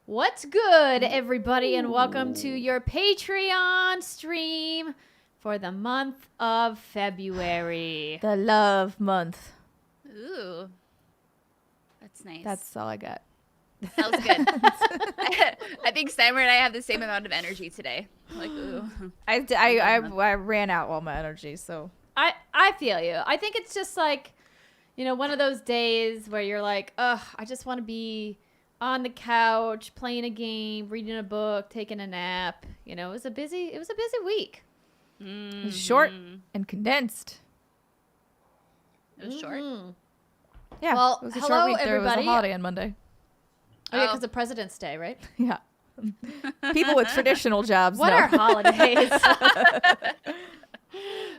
What's good, everybody, and welcome to your Patreon stream for the month of February. The love month. Ooh. That's nice. That's all I got. That was good. I think Steimer and I have the same amount of energy today. Like, ooh. I ran out all my energy, so. I feel you. I think it's just like, one of those days where you're like, ugh, I just want to be on the couch, playing a game, reading a book, taking a nap. It was a busy week. It was short and condensed. It was short? Yeah. Well, it was a hello, short week. There was everybody. a holiday on Monday. Oh, yeah, because of President's Day, right? Yeah. People with traditional jobs What know. are holidays?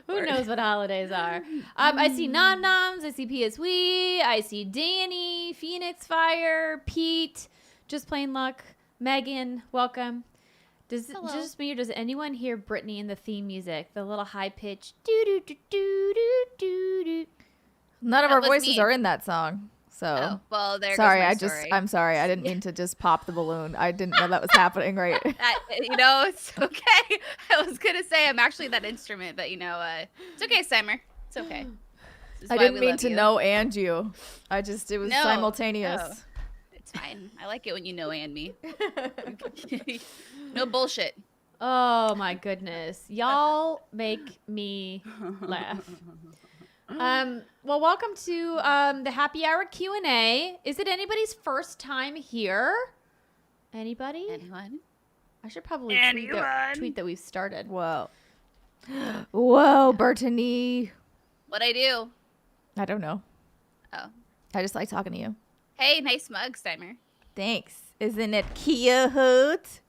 Who knows what holidays are? I see Nom Noms, I see PSWee, I see Danny, Phoenix Fire, Pete, Just Plain Luck, Megan, welcome. Just me, or does anyone hear Brittany in the theme music? The little high pitch doo doo doo doo doo doo doo. None of That our was voices me. are in that song. So Oh, well, there sorry, goes my story. I'm sorry. I didn't mean to just pop the balloon. I didn't know that was happening, right? It's okay. I was going to say I'm actually that instrument, but, it's okay, Steimer. It's okay. This is I why didn't we mean love to you. know and you. It was No, simultaneous. no. It's fine. I like it when you know and me. No bullshit. Oh my goodness. Y'all make me laugh. Well, welcome to the Happy Hour Q&A. Is it anybody's first time here? Anybody? Anyone? I should probably tweet that we've started. Whoa. Whoa, Bertanie. What'd I do? I don't know. Oh. I just like talking to you. Hey, nice mug, Steimer. Thanks. Isn't it cute?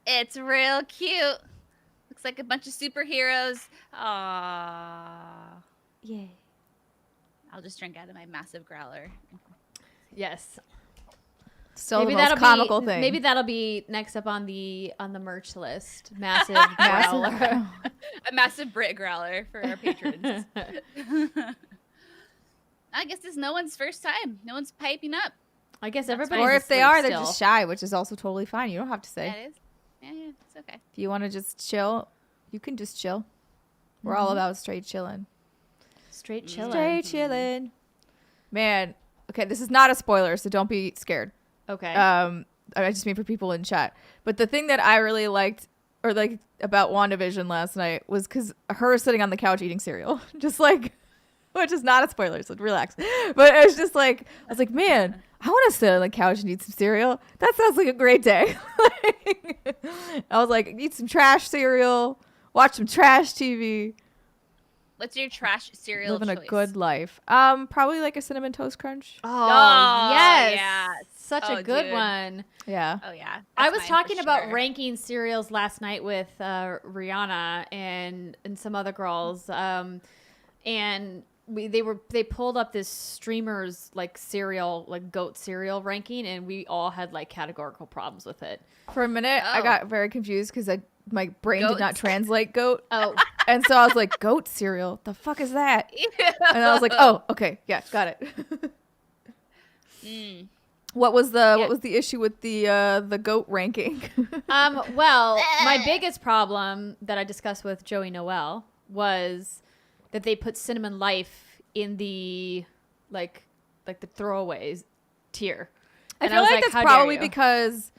It's real cute. Looks like a bunch of superheroes. Aww. Yay. I'll just drink out of my massive growler. Yes. Still the most comical thing. Maybe that'll be next up on the merch list. Massive growler. A massive Brit growler for our patrons. I guess it's no one's first time. No one's piping up. I guess everybody's Or if they asleep are, they're still. just shy, which is also totally fine. You don't have to say. That is. Yeah, it's okay. If you want to just chill, you can just chill. We're all about straight chilling. Straight chilling. Straight chilling. Man, okay, this is not a spoiler, so don't be scared. Okay. I just mean for people in chat. But the thing that I really liked about WandaVision last night was because her sitting on the couch eating cereal. Just like, which is not a spoiler, so relax. But it was just like, I was like, man, I want to sit on the couch and eat some cereal. That sounds like a great day. I was like, eat some trash cereal, watch some trash TV. What's your trash cereal Living choice? a good life. Probably like a Cinnamon Toast Crunch. Oh, yes. yeah. Such a good dude. one. Yeah. Oh, yeah. I That's was mine talking for about sure. ranking cereals last night with Rihanna and some other girls. And they pulled up this streamer's like cereal, like goat cereal ranking, and we all had like categorical problems with it. For a minute, I Oh. got very confused because my brain did not Goats? translate goat. Oh, And so I was like, goat cereal? The fuck is that? And I was like, oh, okay. Yeah, got it. What was the issue with the goat ranking? well, my biggest problem that I discussed with Joey Noel was that they put Cinnamon Life in the like the throwaways tier. I And feel was like that's how dare probably you? because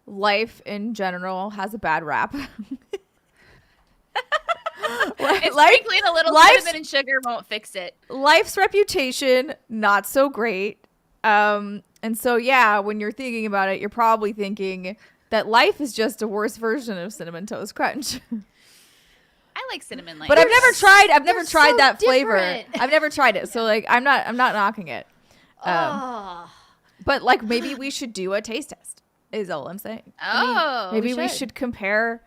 life in general has a bad rap. It's sprinkling a little cinnamon and sugar won't fix it. Life's reputation, not so great. And so, yeah, when you're thinking about it, you're probably thinking that life is just a worse version of Cinnamon Toast Crunch. I like cinnamon light. But I've never they're tried so that flavor. different. I've never tried it. So like, I'm not knocking it. Oh. But like, maybe we should do a taste test is all I'm saying. Oh, Maybe we should. should compare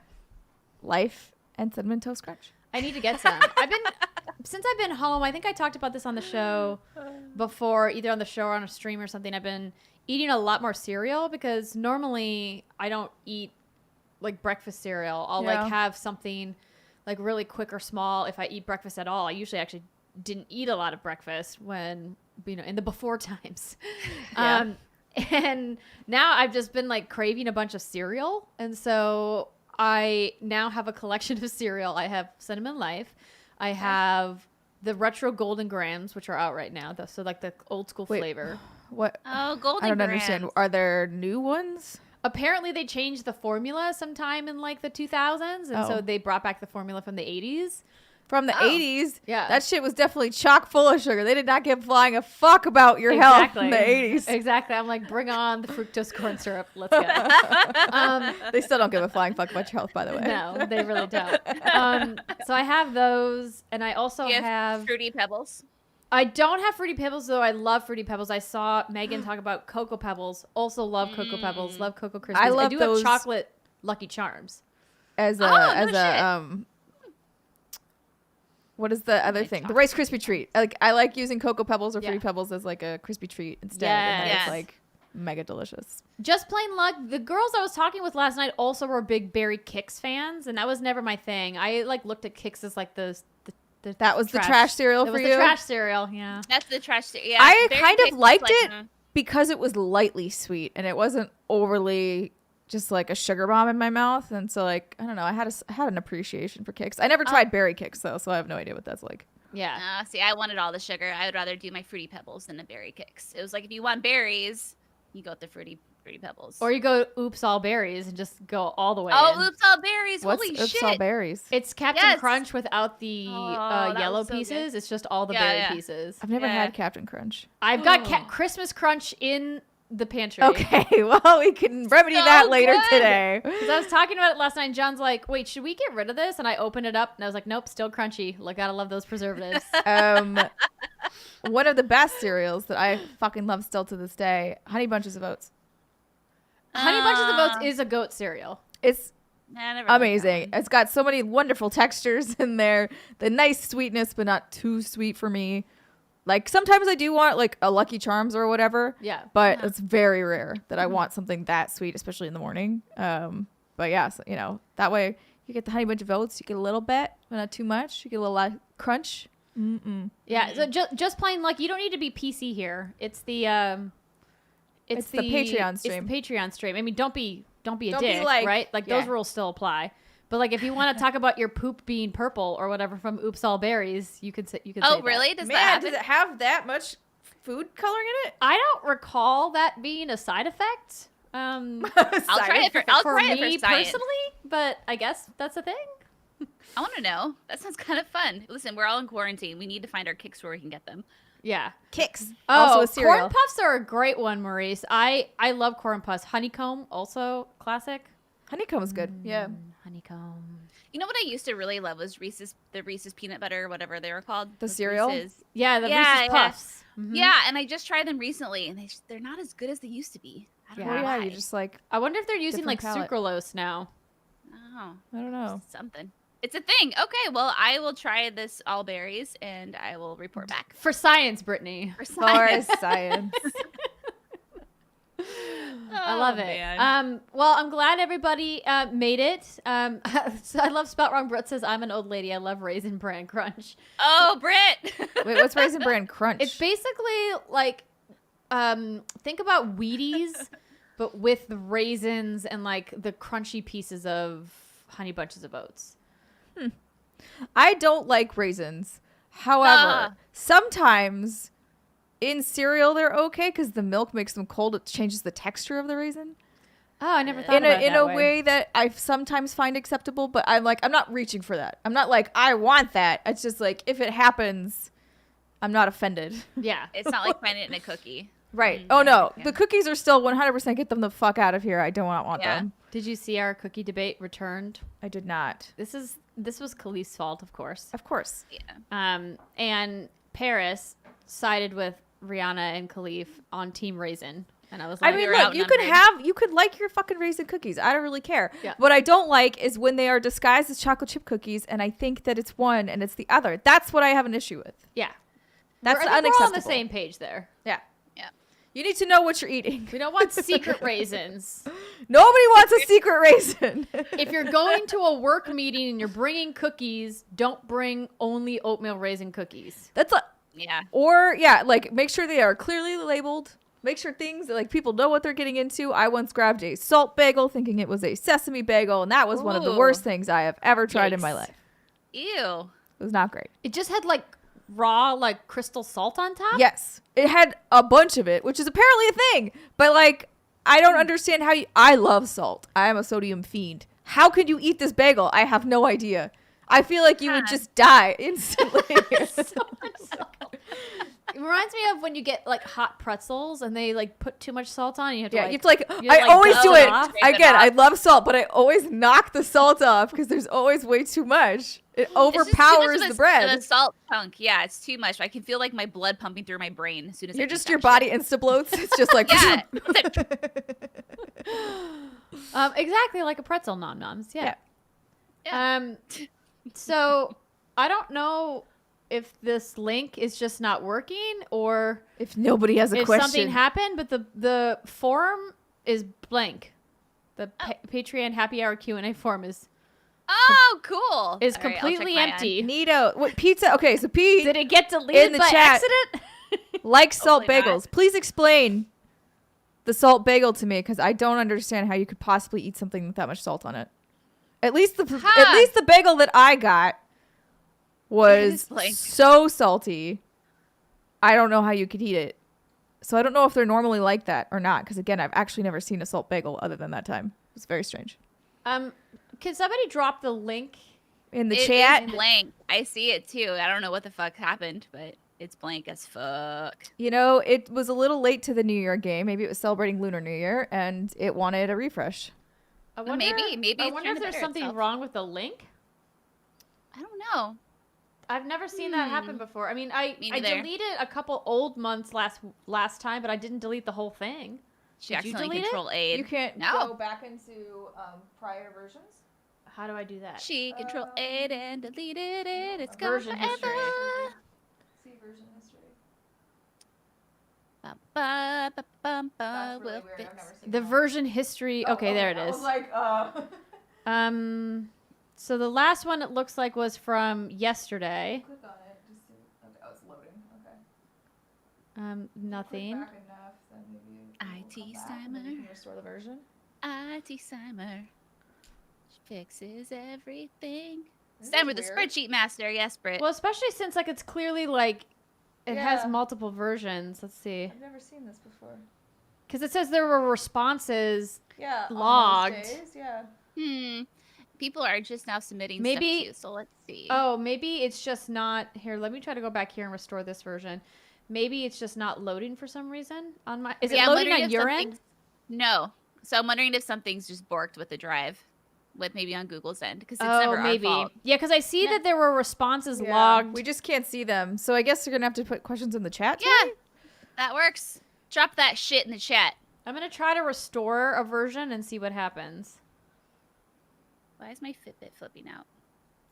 life and Cinnamon Toast Crunch. I need to get some. Since I've been home, I think I talked about this on the show before, either on the show or on a stream or something. I've been eating a lot more cereal because normally I don't eat like breakfast cereal. I'll like have something like really quick or small if I eat breakfast at all. I usually actually didn't eat a lot of breakfast when, in the before times. Yeah. And now I've just been like craving a bunch of cereal. And so I now have a collection of cereal. I have Cinnamon Life. I have the Retro Golden Grams, which are out right now. So like the old school Wait. flavor. What? Oh, golden. I don't understand. Grams. Are there new ones? Apparently they changed the formula sometime in like the 2000s. And so Oh. they brought back the formula from the 80s. From the Oh. 80s? Yeah. That shit was definitely chock full of sugar. They did not give flying a fuck about your health in the 80s. Exactly. I'm like, bring on the fructose corn syrup. Let's go. They still don't give a flying fuck about your health, by the way. No, they really don't. So I have those, and I also You have. Fruity Pebbles. I don't have Fruity Pebbles, though. I love Fruity Pebbles. I saw Megan talk about Cocoa Pebbles. Also love Cocoa Pebbles. Love Cocoa Krispies. I love do those- have chocolate Lucky Charms. As a, Oh, no what is the other Like thing? The chocolate. Rice Krispie treat. I like using Cocoa Pebbles or Fruity Yeah. Pebbles as like a crispy treat instead. And then Yes. it's like mega delicious. Just plain luck. The girls I was talking with last night also were big Berry Kix fans, and that was never my thing. I like looked at Kix as like the That was the trash cereal It for was you? the trash cereal. Yeah. That's the trash. Yeah, I Berry kind of Kix is liked like, it because it was lightly sweet and it wasn't overly just like a sugar bomb in my mouth. And so like, I don't know, I had an appreciation for Kix. I never tried Berry Kix though, so I have no idea what that's like. Yeah. See, I wanted all the sugar. I would rather do my Fruity Pebbles than the Berry Kicks. It was like if you want berries, you go with the Fruity Pebbles. Or you go Oops All Berries and just go all the way. oh, in. oops, all berries! What's Holy Oops shit! All Berries? It's Captain Yes. Crunch without the Oh, that yellow was so good. pieces. It's just all the Yeah, berry yeah. pieces. I've never Yeah. had Captain Crunch. I've got Christmas Crunch in the pantry. Okay, well, we can remedy So that later good. today. Because I was talking about it last night, and John's like, wait, should we get rid of this? And I opened it up, and I was like, nope, still crunchy. Like, gotta love those preservatives. One of the best cereals that I fucking love still to this day, Honey Bunches of Oats. Honey Bunches of Oats is a goat cereal. It's I never liked that amazing. one. It's got so many wonderful textures in there. The nice sweetness, but not too sweet for me. Like sometimes I do want like a Lucky Charms or whatever. Yeah. But it's very rare that I want something that sweet, especially in the morning. But yeah, so, you know, that way you get the Honey Bunch of Oats. You get a little bit, but not too much. You get a little crunch. Yeah, so just plain like you don't need to be PC here. It's the It's the Patreon stream. It's the Patreon stream. I mean, don't be a Don't be dick, like- right? Like yeah. those rules still apply. But like if you want to talk about your poop being purple or whatever from Oops All Berries, you could say say Oh, that. really? Does that Man, happen? does it have that much food coloring in it? I don't recall that being a side effect. I'll try it for me science. personally, but I guess that's a thing. I want to know. That sounds kind of fun. Listen, we're all in quarantine. We need to find our kicks where we can get them. Yeah. Kicks. Oh, Also a cereal. corn puffs are a great one, Maurice. I love corn puffs. Honeycomb, also classic. Honeycomb is good. Yeah. Honeycomb. You know what I used to really love was the Reese's peanut butter, or whatever they were called. The Those cereal? Reese's. Yeah, the Yeah, Reese's yeah. Puffs. Mhm. Yeah, and I just tried them recently, and they're not as good as they used to be. I don't Yeah. know Oh, yeah, why. you just like, I wonder if they're using Different like palate. sucralose now. Oh, I don't know. something. It's a thing. Okay, well, I will try this all berries, and I will report back. For science, Brittany. For For science. science. I love it. man. Well, I'm glad everybody made it. So I love Spout Wrong Brett says, I'm an old lady. I love Raisin Bran Crunch. Oh, Britt. Wait, what's Raisin Bran Crunch? It's basically like, think about Wheaties, but with the raisins and like the crunchy pieces of Honey Bunches of Oats. I don't like raisins. However, sometimes in cereal they're okay because the milk makes them cold. It changes the texture of the raisin Oh, I never thought in about it in that a way that I sometimes find acceptable. But I'm not reaching for that. I'm not like I want that. It's just like if it happens, I'm not offended. Yeah. It's not like finding it in a cookie. Right? Mm, Oh no, yeah. the cookies are still 100%. Get them the fuck out of here. I don't want Yeah. them. Did you see our cookie debate returned? I did not. This was Khalees's fault, of course. Of course. Yeah. And Paris sided with Rihanna and Khalif on Team Raisin, and I was like, I mean, were look, outnumbered. you could like your fucking raisin cookies. I don't really care. Yeah. What I don't like is when they are disguised as chocolate chip cookies, and I think that it's one and it's the other. That's what I have an issue with. yeah, That's I think unacceptable. We're all on the same page there. Yeah. Yeah. You need to know what you're eating. We don't want secret raisins. Nobody wants a secret raisin. If you're going to a work meeting and you're bringing cookies, don't bring only oatmeal raisin cookies. That's Yeah. or yeah, like make sure they are clearly labeled. Make sure things like people know what they're getting into. I once grabbed a salt bagel thinking it was a sesame bagel, and that was one of the Ooh. worst things I have ever tried in my Yikes. life. Ew. It was not great. It just had like raw like crystal salt on top. Yes, it had a bunch of it, which is apparently a thing. But like, I don't understand how you. I love salt. I am a sodium fiend. How could you eat this bagel? I have no idea. I feel like you would Huh. just die instantly. So much salt. It reminds me of when you get like hot pretzels and they like put too much salt on. And you have to Yeah, like, you have to like. you have I to, like, always dust do it it. off. Scrape it Again, I off. love salt, but I always knock the salt off because there's always way too much. It It's just too much overpowers of the Of bread. a salt chunk. Yeah, it's too much. I can feel like my blood pumping through my brain as soon as I You're eat just that your shit. body instabloats. It's just like Yeah. Exactly like a pretzel nom noms. Yeah. Yeah. So I don't know if this link is just not working or if nobody has a if question. something happened, but the forum is blank. The Patreon happy hour Q&A form is Oh, cool. All right, I'll check completely my end. empty. Neato. What pizza? Okay, so P Did it get deleted in the by chat. accident? likes salt Hopefully not. bagels. Please explain the salt bagel to me because I don't understand how you could possibly eat something with that much salt on it. At least the bagel that I got was is blank. so salty. I don't know how you could eat it. So I don't know if they're normally like that or not. Because again, I've actually never seen a salt bagel other than that time. It's very strange. Can somebody drop the link? In the It chat, is blank. I see it too. I don't know what the fuck happened, but it's blank as fuck. you know, it was a little late to the New Year game. Maybe it was celebrating Lunar New Year and it wanted a refresh. I Maybe I it's wonder trying if to there's better something itself. wrong with the link. I don't know. I've never seen that happen before. I mean, I Me I neither. deleted a couple old months last time, but I didn't delete the whole thing. She Did you accidentally delete it? control aid. You can't No. go back into prior versions? How do I do that? She control aid and deleted it. It's gone Version forever. history. See version history. Ba, ba, ba, bum, ba, That's really we'll weird. fix I've never seen The that. version history. Okay, there it I is. was like, So the last one it looks like was from yesterday. click on it. Just to, okay, oh, it's loading. Okay. Nothing. Click back enough, then maybe it will IT come back, and then you Simon. can restore the version. IT Simer. She fixes everything. Isn't Simmer, the this weird? spreadsheet master. Yes, Britt. Well, especially since like it's clearly like it has Yeah. multiple versions. Let's see. I've never seen this before. Because it says there were responses. Yeah. Logged. On those days, yeah. People are just now submitting Maybe- stuff too, so let's see. Oh, maybe it's just not here. Let me try to go back here and restore this version. Maybe it's just not loading for some reason on my. Is Yeah, it I'm loading wondering on if your end? something's- No. So I'm wondering if something's just borked with the drive, with maybe on Google's end, because it's never maybe. our fault. Yeah, because I see Yeah. that there were responses Yeah, logged. we just can't see them. So I guess you're going to have to put questions in the chat. Yeah, today? that works. Drop that shit in the chat. I'm gonna try to restore a version and see what happens. Why is my Fitbit flipping out?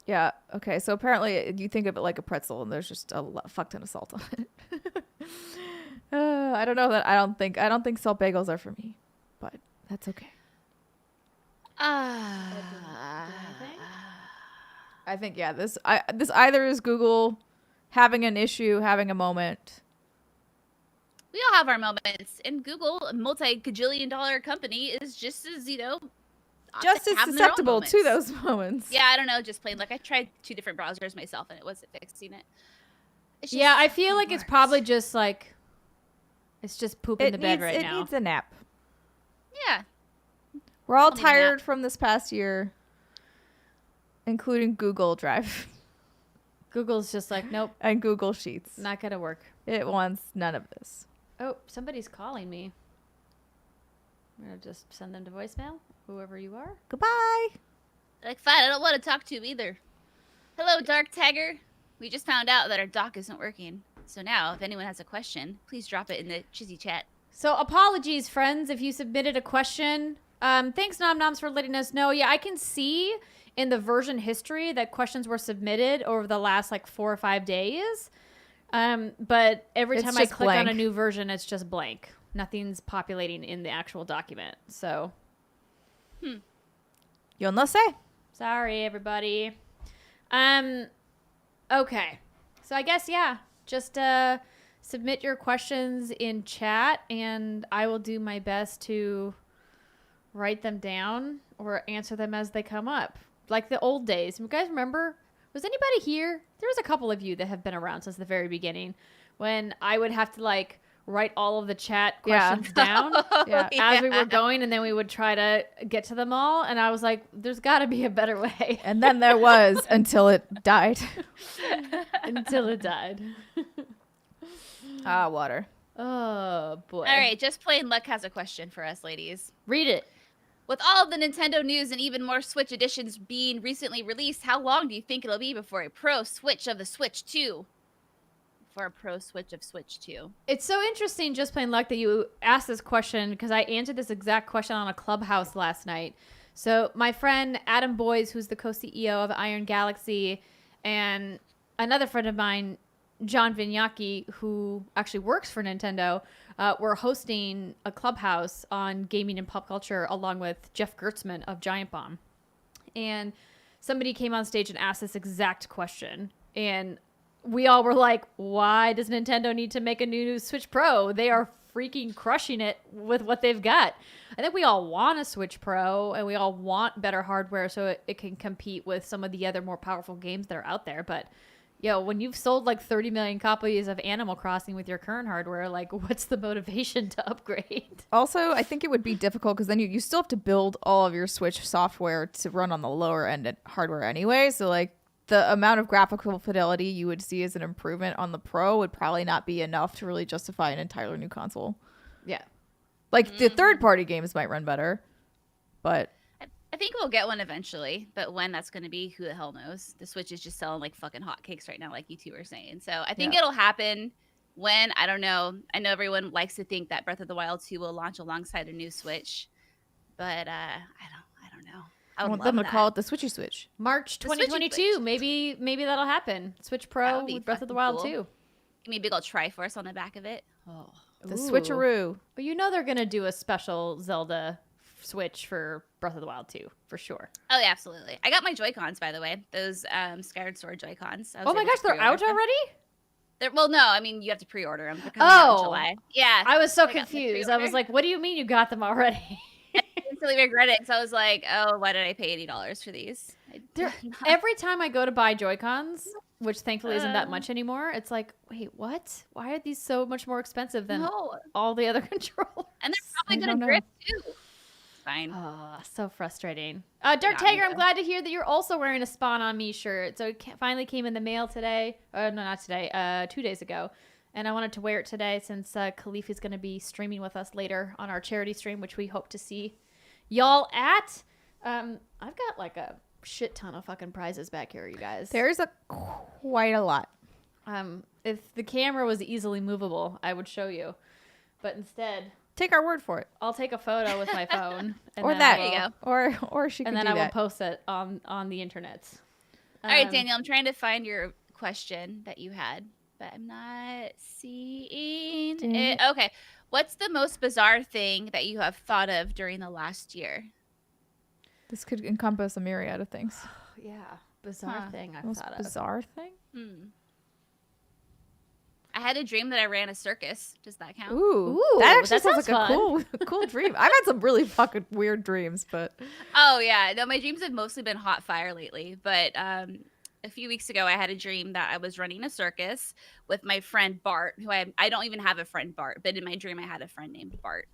Yeah. Okay. So apparently you think of it like a pretzel and there's just a fuck ton of salt on it. I don't know that. I don't think salt bagels are for me, but that's okay. I think, yeah, this either is Google having an issue, having a moment. We all have our moments, and Google, a multi-gajillion-dollar company, is just as Just as having their own susceptible to moments. those moments. Yeah, I don't know. Just plain like I tried 2 different browsers myself, and it wasn't fixing it. It's Yeah, just I feel like it's works. probably just like it's just pooping the bed right it now. needs a nap. Yeah. We're all I'll need a nap. tired from this past year, including Google Drive Google's just like, nope, and Google Sheets. not gonna work. It wants none of this. Oh, somebody's calling me. I'm gonna just send them to voicemail, whoever you are. Goodbye. Like, fine, I don't want to talk to you either. Hello, Dark Tagger. We just found out that our dock isn't working. So now, if anyone has a question, please drop it in the Chizzy chat. So apologies, friends, if you submitted a question. Thanks, Nom Noms, for letting us know. Yeah, I can see in the version history that questions were submitted over the last like 4 or 5 days. But every It's time I just click on a blank. new version, it's just blank. Nothing's populating in the actual document. So Yo no sé. sorry, everybody. Okay. So I guess, yeah, just submit your questions in chat, and I will do my best to write them down or answer them as they come up. Like the old days. You guys remember? Was anybody here? There was a couple of you that have been around since the very beginning when I would have to like write all of the chat questions down as we were going, and then we would try to get to them all. And I was like, there's got to be a better way. And then there was until it died. Until it died. Water. Oh, boy. All right, Just Plain Luck has a question for us, ladies. Read it. With all of the Nintendo news and even more Switch editions being recently released, how long do you think it'll be before a Pro Switch of the Switch 2? For a Pro Switch of Switch 2. It's so interesting, Just Plain Luck, that you asked this question, because I answered this exact question on a Clubhouse last night. So my friend Adam Boyes, who's the co-CEO of Iron Galaxy, and another friend of mine, John Vignacchi, who actually works for Nintendo, were hosting a Clubhouse on gaming and pop culture along with Jeff Gertzman of Giant Bomb. And somebody came on stage and asked this exact question. And we all were like, why does Nintendo need to make a new Switch Pro? They are freaking crushing it with what they've got. I think we all want a Switch Pro, and we all want better hardware so it can compete with some of the other more powerful games that are out there. But when you've sold like 30 million copies of Animal Crossing with your current hardware, like what's the motivation to upgrade? Also, I think it would be difficult because then you still have to build all of your Switch software to run on the lower end hardware anyway. So like the amount of graphical fidelity you would see as an improvement on the Pro would probably not be enough to really justify an entirely new console. Yeah. Like the third-party games might run better, but I think we'll get one eventually, but when that's going to be, who the hell knows? The Switch is just selling like fucking hotcakes right now, like you two were saying. So I think it'll happen when, I don't know. I know everyone likes to think that Breath of the Wild 2 will launch alongside a new Switch, but I don't know. I want them to call it the Switchy Switch. March 2022. Maybe that'll happen. Switch Pro with Breath of the Wild 2. Give me a big old Triforce on the back of it. Oh, the Switcheroo. But you know they're going to do a special Zelda Switch for Breath of the Wild 2, for sure. Oh, yeah, absolutely. I got my Joy-Cons, by the way. Those Skyward Sword Joy-Cons. Oh my gosh, they're out already? Well, no, I mean, you have to pre-order them. They're coming out in July. Yeah. I was so confused. I was like, what do you mean you got them already? I instantly regret it, because I was like, oh, why did I pay $80 for these? Every time I go to buy Joy-Cons, which thankfully isn't that much anymore, it's like, wait, what? Why are these so much more expensive than all the other controllers? And they're probably going to grip, too. Fine. Oh, so frustrating. Dark Tiger, I'm glad to hear that you're also wearing a Spawn on Me shirt. So it finally came in the mail today. No, not today. 2 days ago. And I wanted to wear it today since Khalif is going to be streaming with us later on our charity stream, which we hope to see y'all at. I've got like a shit ton of fucking prizes back here, you guys. There's quite a lot. If the camera was easily movable, I would show you. But instead, take our word for it. I'll take a photo with my phone. And or that. There you go. Or she can do that. And then I will post it on the internet. All right, Daniel, I'm trying to find your question that you had, but I'm not seeing it. Okay. What's the most bizarre thing that you have thought of during the last year? This could encompass a myriad of things. Yeah. Bizarre thing I've thought of. Bizarre thing? I had a dream that I ran a circus. Does that count? Ooh, that actually sounds like a cool dream. I've had some really fucking weird dreams, but oh yeah, no, my dreams have mostly been hot fire lately. But a few weeks ago, I had a dream that I was running a circus with my friend Bart, who I don't even have a friend Bart, but in my dream, I had a friend named Bart,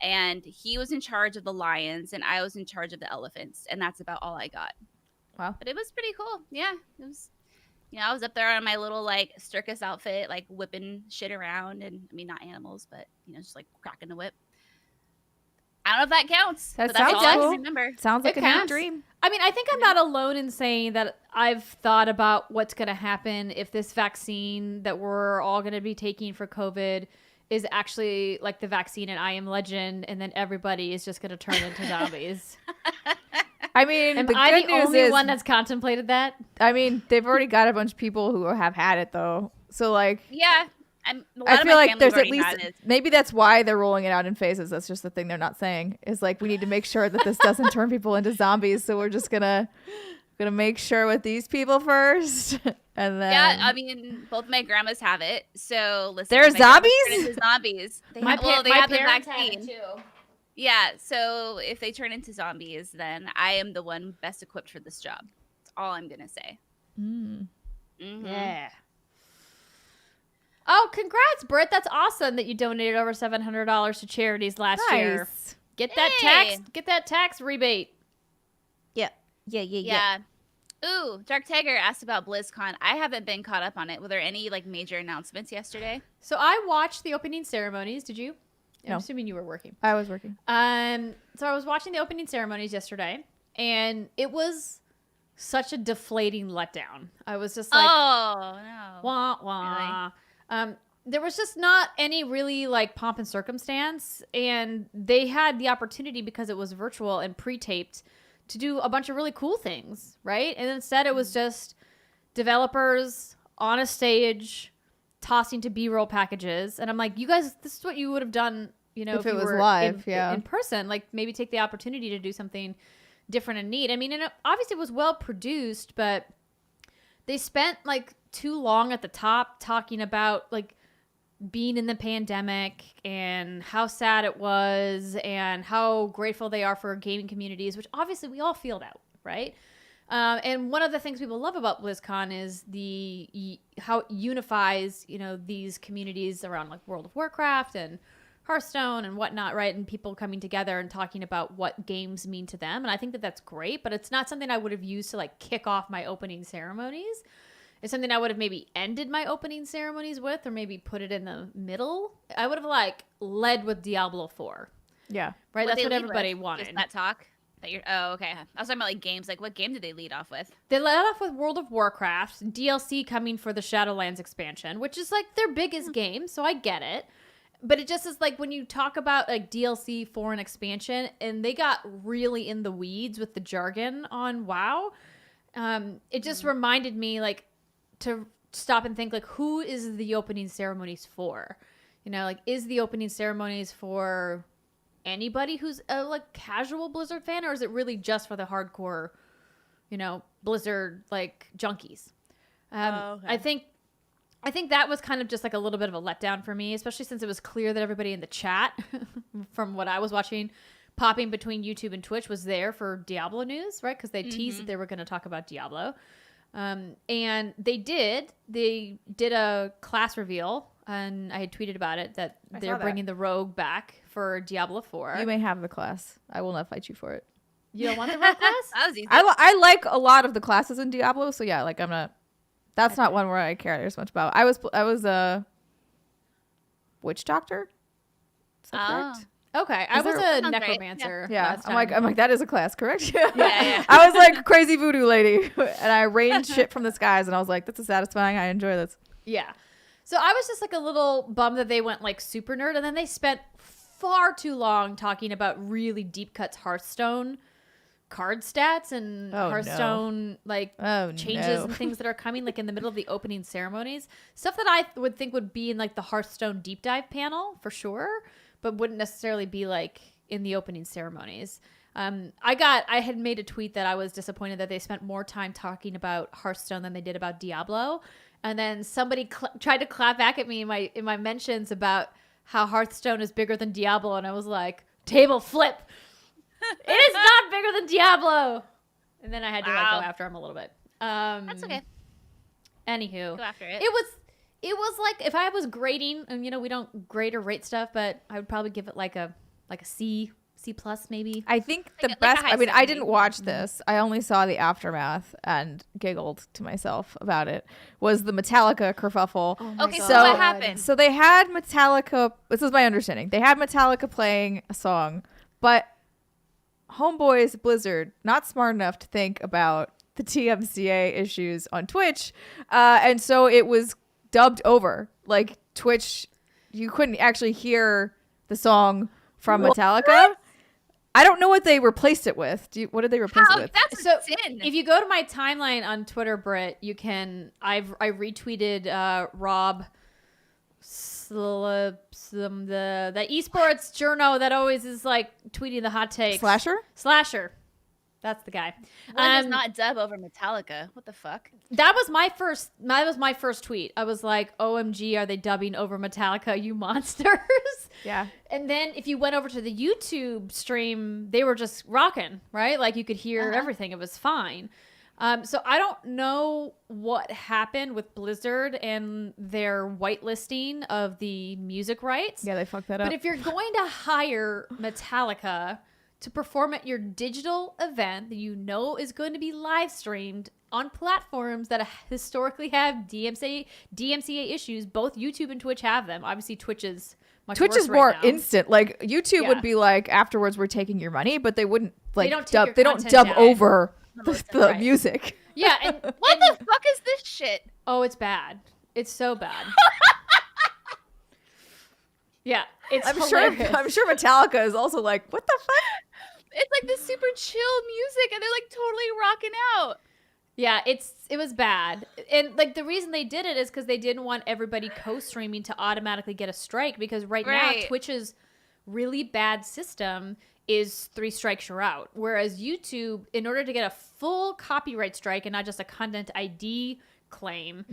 and he was in charge of the lions, and I was in charge of the elephants, and that's about all I got. Wow, but it was pretty cool. Yeah, it was. You know, I was up there on my little, like, circus outfit, like, whipping shit around. And, I mean, not animals, but, you know, just, like, cracking the whip. I don't know if that counts. That but that's all I can remember. Sounds like a neat dream. I mean, I think I'm not alone in saying that I've thought about what's going to happen if this vaccine that we're all going to be taking for COVID is actually, like, the vaccine in I Am Legend, and then everybody is just going to turn into zombies. I mean, am I the only one that's contemplated that? I mean, they've already got a bunch of people who have had it, though. So, like, yeah, I feel like there's at least maybe that's why they're rolling it out in phases. That's just the thing they're not saying is like we need to make sure that this doesn't turn people into zombies. So we're just gonna gonna make sure with these people first, and then Yeah, I mean, both my grandmas have it. So listen, They're my grandmas turn zombies? into zombies. They My have, they my have the parents have it vaccine. too. Yeah, so if they turn into zombies, then I am the one best equipped for this job. That's all I'm gonna say. Mm. Mhm. Yeah. Oh, congrats, Britt. That's awesome that you donated over $700 to charities last year. Nice. Get that Hey. tax rebate. Yeah. Ooh, Dark Tiger asked about BlizzCon. I haven't been caught up on it. Were there any like major announcements yesterday? So I watched the opening ceremonies. Did you? I'm No. assuming you were working. I was working. So I was watching the opening ceremonies yesterday, and it was such a deflating letdown. I was just like, Oh no. wah wah. There was just not any really like pomp and circumstance, and they had the opportunity because it was virtual and pre-taped to do a bunch of really cool things, right? And instead it was just developers on a stage tossing to B-roll packages, and I'm like, you guys, this is what you would have done, you know, If it you was were live, yeah. in person. Like maybe take the opportunity to do something different and neat. I mean, and obviously it was well produced, but they spent like too long at the top talking about like being in the pandemic and how sad it was and how grateful they are for gaming communities, which obviously we all feel that, right? And one of the things people love about BlizzCon is how it unifies, you know, these communities around like World of Warcraft and Hearthstone and whatnot, right? And people coming together and talking about what games mean to them. And I think that that's great, but it's not something I would have used to like kick off my opening ceremonies. It's something I would have maybe ended my opening ceremonies with, or maybe put it in the middle. I would have like led with Diablo 4, Yeah. right? What'd That's they what lead everybody with? wanted. Just that talk. Oh, okay. I was talking about like games. Like, what game did they lead off with? They led off with World of Warcraft, DLC coming for the Shadowlands expansion, which is like their biggest game, so I get it. But it just is like when you talk about like DLC for an expansion, and they got really in the weeds with the jargon on WoW. It just reminded me like to stop and think like, who is the opening ceremonies for? You know, like, is the opening ceremonies for anybody who's a like casual Blizzard fan, or is it really just for the hardcore, you know, Blizzard like junkies? Okay. I think that was kind of just like a little bit of a letdown for me, especially since it was clear that everybody in the chat, from what I was watching, popping between YouTube and Twitch, was there for Diablo news, right? Because they teased that they were going to talk about Diablo. And they did a class reveal, and I had tweeted about it that they're bringing the rogue back for Diablo 4. You may have the class. I will not fight you for it. You don't want the rogue class? That was easy. I like a lot of the classes in Diablo, so yeah, like I'm not. That's not one where I care as much about. I was a witch doctor. Is that correct? Okay, I was there- a Sounds right. necromancer. Yeah, last I'm time. like that is a class, correct? Yeah. I was like crazy voodoo lady, and I rained shit from the skies, and I was like, "This is satisfying. I enjoy this." Yeah. So I was just like a little bummed that they went like super nerd, and then they spent far too long talking about really deep cuts Hearthstone card stats and Oh, no. Hearthstone like changes no. and things that are coming like in the middle of the opening ceremonies. Stuff that I would think would be in like the Hearthstone deep dive panel for sure, but wouldn't necessarily be like in the opening ceremonies. I had made a tweet that I was disappointed that they spent more time talking about Hearthstone than they did about Diablo. And then somebody tried to clap back at me in my mentions about how Hearthstone is bigger than Diablo, and I was like, table flip. It is not bigger than Diablo. And then I had to like go after him a little bit. That's okay. Anywho, Go after it. It was like if I was grading, and you know we don't grade or rate stuff, but I would probably give it like a C plus maybe. I think the Like a best. high I mean, I 70. didn't watch this. I only saw the aftermath and giggled to myself about it. Was the Metallica kerfuffle? Oh my Okay, so God. what happened? So they had Metallica. This is my understanding. They had Metallica playing a song, but homeboys Blizzard not smart enough to think about the TMCA issues on Twitch, and so it was dubbed over. Like Twitch, you couldn't actually hear the song from Metallica. I don't know what they replaced it with. What did they replace it with? That's So, a sin. If you go to my timeline on Twitter, Britt, you can. I retweeted Rob, the esports journo that always is like tweeting the hot takes. Slasher? Slasher. That's the guy. One does not dub over Metallica. What the fuck? That was my first tweet. I was like, OMG, are they dubbing over Metallica, you monsters? Yeah. And then if you went over to the YouTube stream, they were just rocking, right? Like you could hear everything. It was fine. So I don't know what happened with Blizzard and their whitelisting of the music rights. Yeah, they fucked that up. But if you're going to hire Metallica to perform at your digital event that you know is going to be live streamed on platforms that historically have DMCA issues, both YouTube and Twitch have them. Obviously, Twitch is much Twitch worse is more right now. instant. Like YouTube Yeah. would be like, afterwards we're taking your money, but they wouldn't like don't take dub. your They don't content dub down. over the Right. music. Yeah, and What the fuck is this shit? oh, it's bad. It's so bad. Yeah, it's I'm hilarious. sure Metallica is also like, what the fuck? It's like this super chill music, and they're like totally rocking out. Yeah, it was bad. And like the reason they did it is because they didn't want everybody co-streaming to automatically get a strike, because right now Twitch's really bad system is 3 strikes you're out. Whereas YouTube, in order to get a full copyright strike and not just a content ID claim,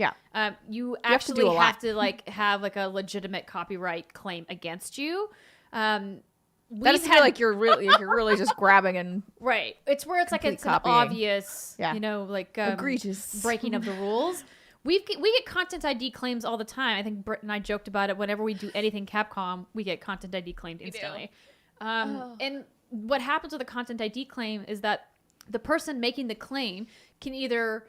you actually have to like have like a legitimate copyright claim against you. That is like you're really just grabbing and right. It's where it's like it's copying. an obvious, you know, like egregious breaking of the rules. We get content ID claims all the time. I think Britt and I joked about it. Whenever we do anything Capcom, we get content ID claimed instantly. And what happens with a content ID claim is that the person making the claim can either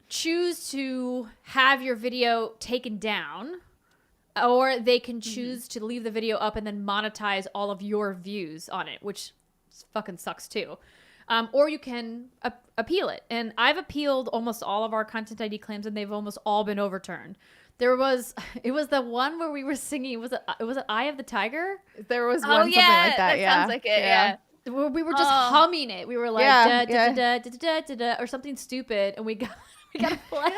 choose to have your video taken down, or they can choose to leave the video up and then monetize all of your views on it, which fucking sucks too. Or you can appeal it. And I've appealed almost all of our content ID claims, and they've almost all been overturned. It was the one where we were singing. Was it Eye of the Tiger? There was one Oh something like that sounds like it. Yeah. Where we were just humming it. We were like da, da, da, da, da, da, da, or something stupid, and we got a flag.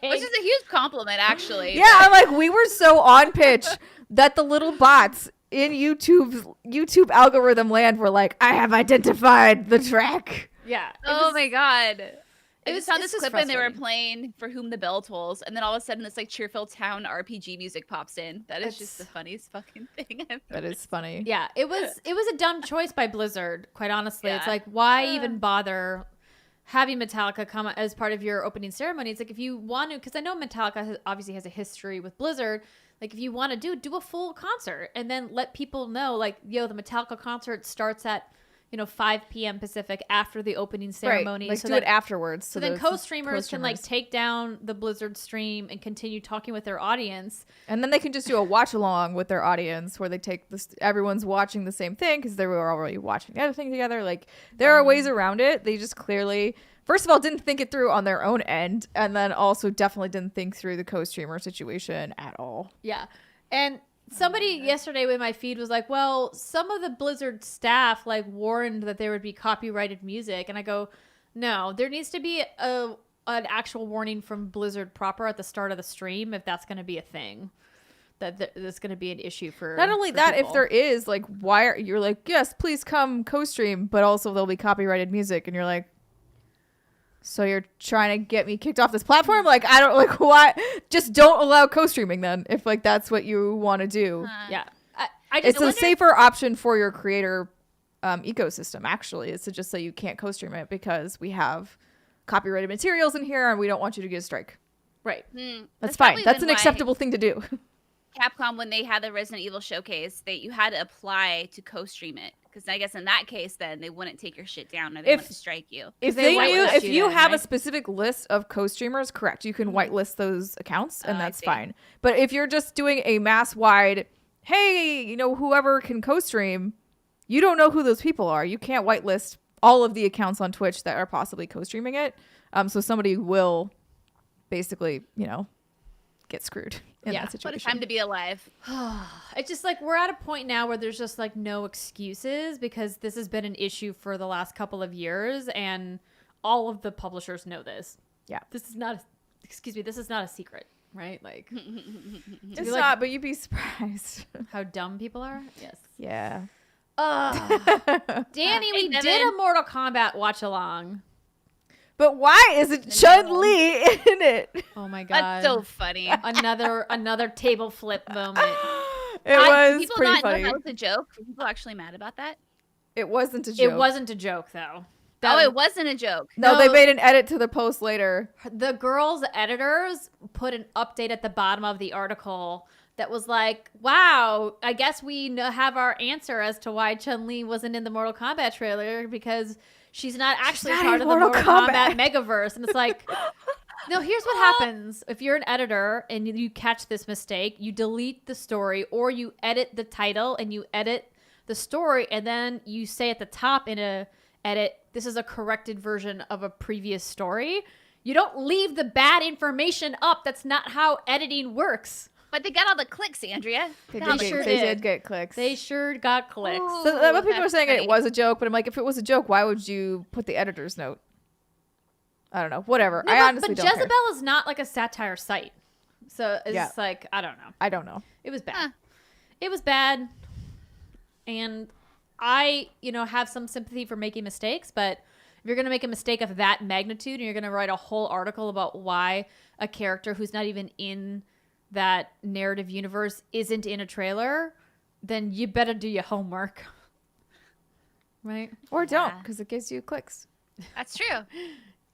Which is a huge compliment, actually. Yeah, I'm like, we were so on pitch that the little bots in YouTube algorithm land were like, I have identified the track. Yeah. Oh my god. I was- just found it's this just clip and they were frustrating. playing For Whom the Bell Tolls, and then all of a sudden this like Cheerful Town RPG music pops in. That is just the It's- funniest fucking thing I've That is funny. Yeah, it was a dumb choice by Blizzard, quite honestly. It's Yeah. like, why even bother having Metallica come as part of your opening ceremony? It's like, if you want to, because I know Metallica obviously has a history with Blizzard. Like, if you want to do a full concert and then let people know, like, yo, the Metallica concert starts at 5 p.m. Pacific after the opening ceremony. Right. Like, so do that, it afterwards. So then co-streamers can like take down the Blizzard stream and continue talking with their audience. And then they can just do a watch along with their audience where they take this, everyone's watching the same thing because they were already watching the other thing together. Like, there are ways around it. They just clearly, first of all, didn't think it through on their own end, and then also definitely didn't think through the co-streamer situation at all. Yeah. And somebody yesterday in my feed was like, well, some of the Blizzard staff like warned that there would be copyrighted music. And I go, no, there needs to be an actual warning from Blizzard proper at the start of the stream if that's going to be a thing. That's going to be an issue for Not only for that, people. if there is, like, why are you're like, yes, please come co-stream, but also there'll be copyrighted music, and you're like, so you're trying to get me kicked off this platform? Like, I don't, like, why? Just don't allow co-streaming then, if like that's what you want to do. Yeah. I just It's a safer option for your creator ecosystem, actually, is to just say you can't co-stream it because we have copyrighted materials in here and we don't want you to get a strike. right. That's fine. probably That's been an why acceptable thing to do. Capcom, when they had the Resident Evil showcase, you had to apply to co-stream it. Because I guess in that case, then they wouldn't take your shit down or they wouldn't strike you. If they whitelist if you you then, have a right? specific list of co-streamers, correct, you can whitelist those accounts and Oh, I that's see. fine. But if you're just doing a mass wide, hey, whoever can co-stream, you don't know who those people are. You can't whitelist all of the accounts on Twitch that are possibly co-streaming it. So somebody will basically, get screwed in that What a situation. time to be alive. It's just like we're at a point now where there's just like no excuses, because this has been an issue for the last couple of years and all of the publishers know this. Yeah. This is not a secret, right? Like It's not, but you'd be surprised. how dumb people are. Yes. Yeah. Danny, we Hey, did Devin. a Mortal Kombat watch along. But why isn't Chun-Li in it? Oh my god. That's so funny. another table flip moment. It was People pretty not funny. know that was a joke. Were people actually mad about that? It wasn't a joke. It wasn't a joke though. Oh, it wasn't a joke. No, they made an edit to the post later. The girls' editors put an update at the bottom of the article that was like, wow, I guess we have our answer as to why Chun-Li wasn't in the Mortal Kombat trailer because she's not actually not part in of the Mortal Mortal Kombat Kombat. megaverse. And it's like, no, here's what happens. If you're an editor and you catch this mistake, you delete the story or you edit the title and you edit the story and then you say at the top in a edit, this is a corrected version of a previous story. You don't leave the bad information up. That's not how editing works. But they got all the clicks, Andrea. They Got all sure the did clicks. get clicks. They sure got clicks. Ooh. So a lot of people are That's saying funny. it was a joke, but I'm like, if it was a joke, why would you put the editor's note? I don't know. Whatever. No, I but honestly don't Jezebel care. is not like a satire site. So it's Yeah. like, I don't know. I don't know. It was bad. Huh. It was bad. And I, have some sympathy for making mistakes, but if you're going to make a mistake of that magnitude and you're going to write a whole article about why a character who's not even in that narrative universe isn't in a trailer, then you better do your homework. Right? Or don't, Yeah. because it gives you clicks. That's true.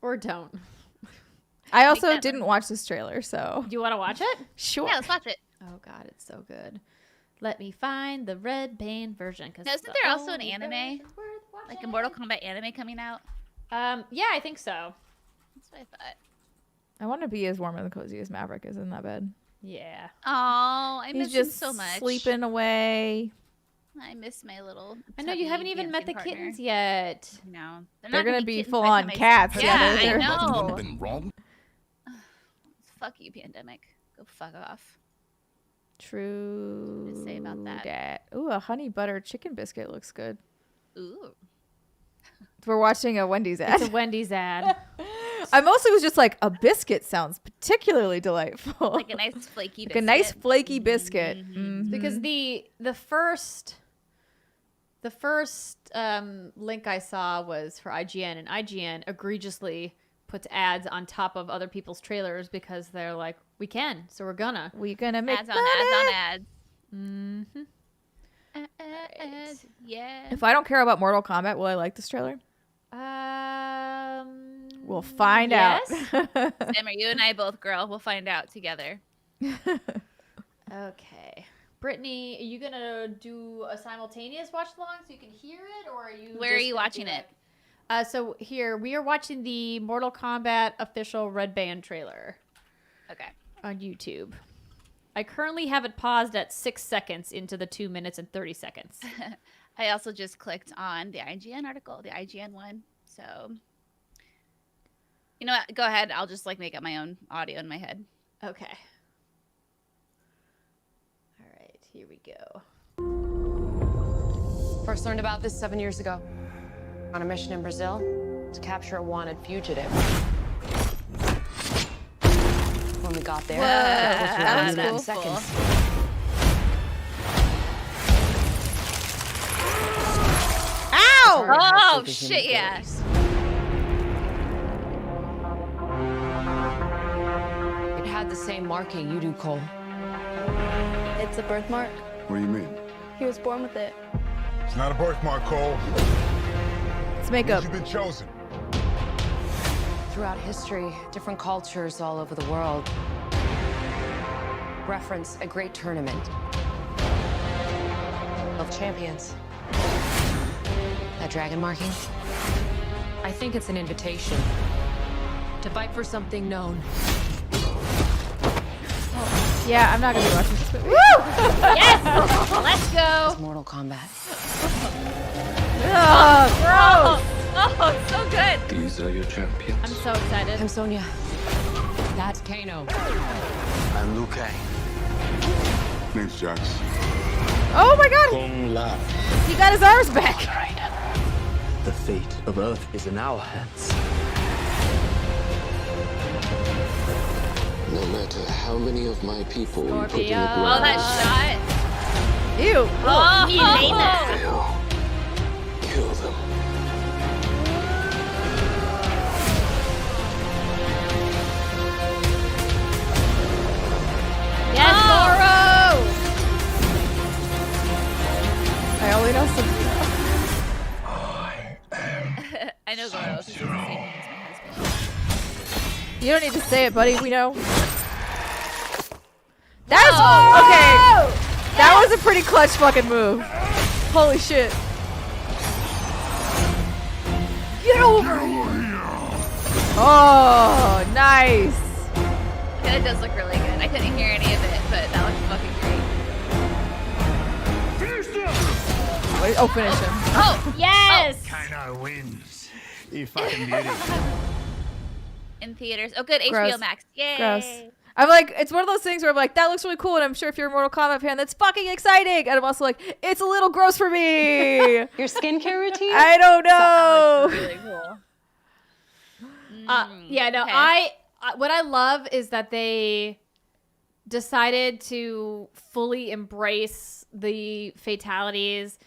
Or don't. I also that didn't watch this trailer, so Do you want to watch it? sure. Yeah, let's watch it. Oh God, it's so good. Let me find the red band version. Cause Now, it's isn't the there also an only anime? version worth Like a watching. Mortal Kombat anime coming out. Yeah, I think so. That's what I thought. I want to be as warm and cozy as Maverick is in that bed. Yeah. Oh, I He's miss just him so much. sleeping away. I miss my little. I know you tubby haven't even met the dancing kittens partner. yet. No, They're gonna be kittens full by the on time I- cats. Yeah, they're- I know. Been wrong. Fuck you, pandemic. Go fuck off. True. To say about that. Ooh, a honey butter chicken biscuit looks good. Ooh. We're watching a Wendy's ad. It's a Wendy's ad. I mostly was just like, a biscuit sounds particularly delightful. Like a nice flaky Like biscuit. a nice flaky biscuit. Mhm. Mhm. Because the first link I saw was for IGN, and IGN egregiously puts ads on top of other people's trailers because they're like, we can, so we're gonna. We gonna make Ads on money. ads on ads. Mm-hmm. Ads, yeah. If I don't care about Mortal Kombat, will I like this trailer? We'll find yes. out. Emma, you and I both, girl. We'll find out together. Okay. Brittany, are you gonna do a simultaneous watch along so you can hear it, or are you? Where are just you gonna watching do it? So here we are watching the Mortal Kombat official Red Band trailer Okay. on YouTube. I currently have it paused at 6 seconds into the 2 minutes and 30 seconds. I also just clicked on the IGN article, the IGN one. So, you know what? Go ahead. I'll just make up my own audio in my head. Okay. All right, here we go. First learned about this 7 years ago. On a mission in Brazil to capture a wanted fugitive. When we got there, That was in cool. seconds. Ow! Oh, shit, yeah. It had the same marking you do, Cole. It's a birthmark. What do you mean? He was born with it. It's not a birthmark, Cole. Let's make up. You've been chosen. Throughout history, different cultures all over the world reference a great tournament of champions. That dragon marking? I think it's an invitation to fight for something known. Yeah, I'm not gonna be watching this movie. Yes! Let's go! Mortal Kombat. Ugh, Oh, it's so good. These are your champions. I'm so excited. I'm Sonya. That's Kano. I'm Liu Kang. Name's Jax. Oh my god, Kung Lao. he got his arms back. The fate of Earth is in our hands. No matter how many of my people we put in the Scorpio. Oh, ground, that shot. Ew. Oh, Elena. fail. know Goro because he's the same name as my husband. You don't need to say it, buddy. We know. That's okay. That was a pretty clutch fucking move. Holy shit. Get over here. Oh, nice. Yeah, it does look really good. I couldn't hear any of it, but that looks fucking great. Wait, oh, finish him. Oh, Yes. Kano wins. You fucking beauty. in theaters. Oh, good. Gross. HBO Max. Yay. Gross. I'm like, it's one of those things where I'm like, that looks really cool, and I'm sure if you're a Mortal Kombat fan, that's fucking exciting. And I'm also like, it's a little gross for me. Your skincare routine? I don't know. Really cool. Yeah, no, Okay. I what I love is that they decided to fully embrace the fatalities.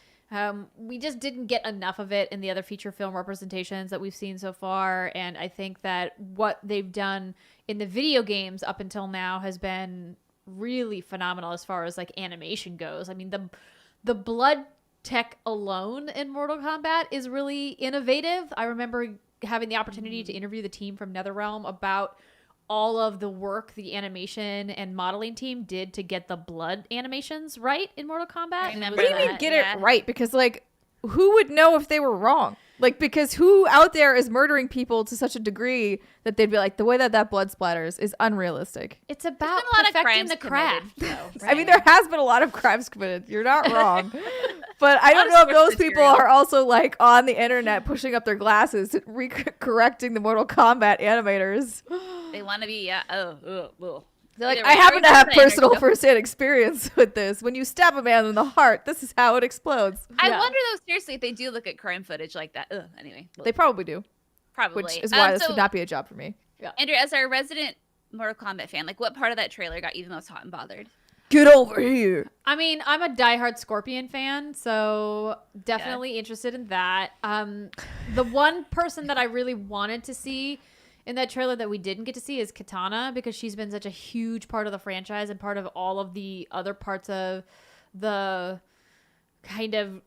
We just didn't get enough of it in the other feature film representations that we've seen so far, and I think that what they've done in the video games up until now has been really phenomenal as far as like animation goes. I mean, the blood tech alone in Mortal Kombat is really innovative. I remember having the opportunity to interview the team from NetherRealm about all of the work the animation and modeling team did to get the blood animations right in Mortal Kombat. Remember What do you mean that, get yeah. it right? Because, like, who would know if they were wrong? Like, because who out there is murdering people to such a degree that they'd be like, the way that blood splatters is unrealistic. It's about been a lot of perfecting crimes the craft. committed, though, I mean, right? there has been a lot of crimes committed. You're not wrong. But I don't of know if source those people material. are also, like, on the internet pushing up their glasses, correcting the Mortal Kombat animators. They want to be, yeah. They're like, Either I way, happen to have everything's personal there. first-hand experience with this. When you stab a man in the heart, this is how it explodes. I Yeah. wonder though, seriously, if they do look at crime footage like that. Anyway, They probably do, probably. which is why this so, would not be a job for me. Andrew, as our resident Mortal Kombat fan, like, what part of that trailer got you the most hot and bothered? Get over here. I mean, I'm a diehard Scorpion fan, so definitely interested in that. The one person that I really wanted to see in that trailer that we didn't get to see is Katana, because she's been such a huge part of the franchise and part of all of the other parts of the kind of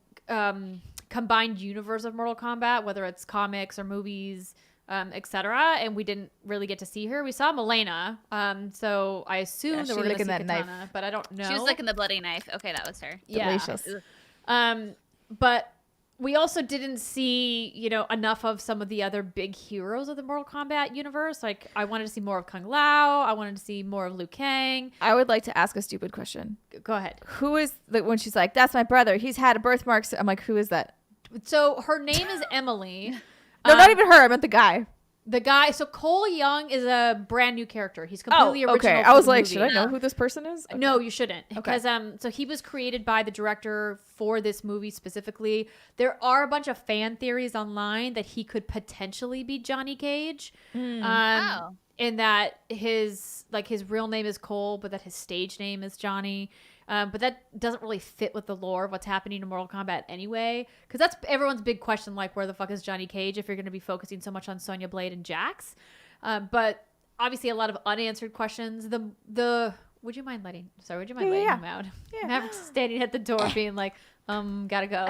combined universe of Mortal Kombat, whether it's comics or movies, etc. And we didn't really get to see her. We saw Milena, so I assume Yeah, that she we're going to see licking that knife. Katana, but I don't know. She was like in the bloody knife. Okay, that was her. Yeah. Delicious. But we also didn't see, enough of some of the other big heroes of the Mortal Kombat universe. Like, I wanted to see more of Kung Lao. I wanted to see more of Liu Kang. I would like to ask a stupid question. Go ahead. Who is when she's like, that's my brother. He's had a birthmark. I'm like, who is that? So her name is Emily. No, not even her. I meant the guy. The guy. So Cole Young is a brand new character. He's completely original. okay. for I was the like, movie. should I know who this person is? Okay. No, you shouldn't. Because so he was created by the director for this movie specifically. There are a bunch of fan theories online that he could potentially be Johnny Cage. Oh. In that his real name is Cole, but that his stage name is Johnny. But that doesn't really fit with the lore of what's happening in Mortal Kombat anyway. Because that's everyone's big question, like, where the fuck is Johnny Cage if you're going to be focusing so much on Sonya Blade and Jax? But obviously a lot of unanswered questions. Would you mind letting him out? Yeah. Maverick's standing at the door being like, gotta go.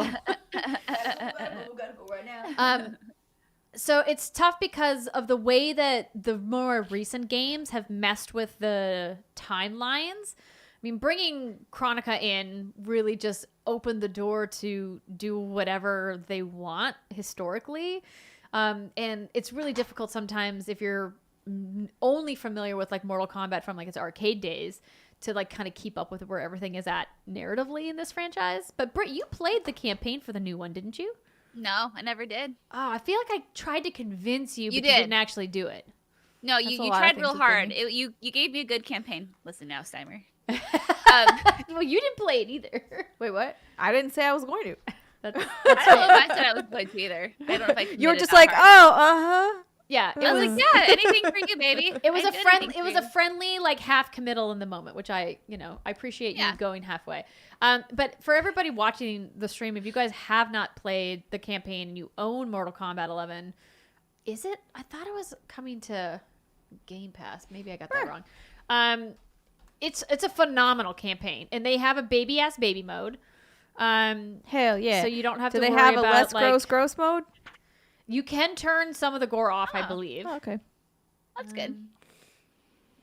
So it's tough because of the way that the more recent games have messed with the timelines. I mean, bringing Chronica in really just opened the door to do whatever they want historically. And it's really difficult sometimes if you're only familiar with like Mortal Kombat from like its arcade days to like kind of keep up with where everything is at narratively in this franchise. But Britt, you played the campaign for the new one, didn't you? No, I never did. Oh, I feel like I tried to convince you, You but you did. didn't actually do it. No, That's a you lot of tried things real to hard. think. You gave me a good campaign. Listen now, Steimer. Well, you didn't play it either. Wait, what? I didn't say I was going to. That's I don't know if I said I was going to either. I don't know if I You were committed just that like, hard. yeah. I was like, yeah, anything for you, baby. It was I a did friendly. anything It for was a you. friendly, like half committal in the moment, which I appreciate you Yeah. going halfway. But for everybody watching the stream, if you guys have not played the campaign and you own Mortal Kombat 11, is it? I thought it was coming to Game Pass. Maybe I got that wrong. It's a phenomenal campaign, and they have a baby-ass baby mode. Hell yeah. So you don't have Do to they worry have a about, less like, gross mode? You can turn some of the gore off, I believe. Oh, okay. That's good.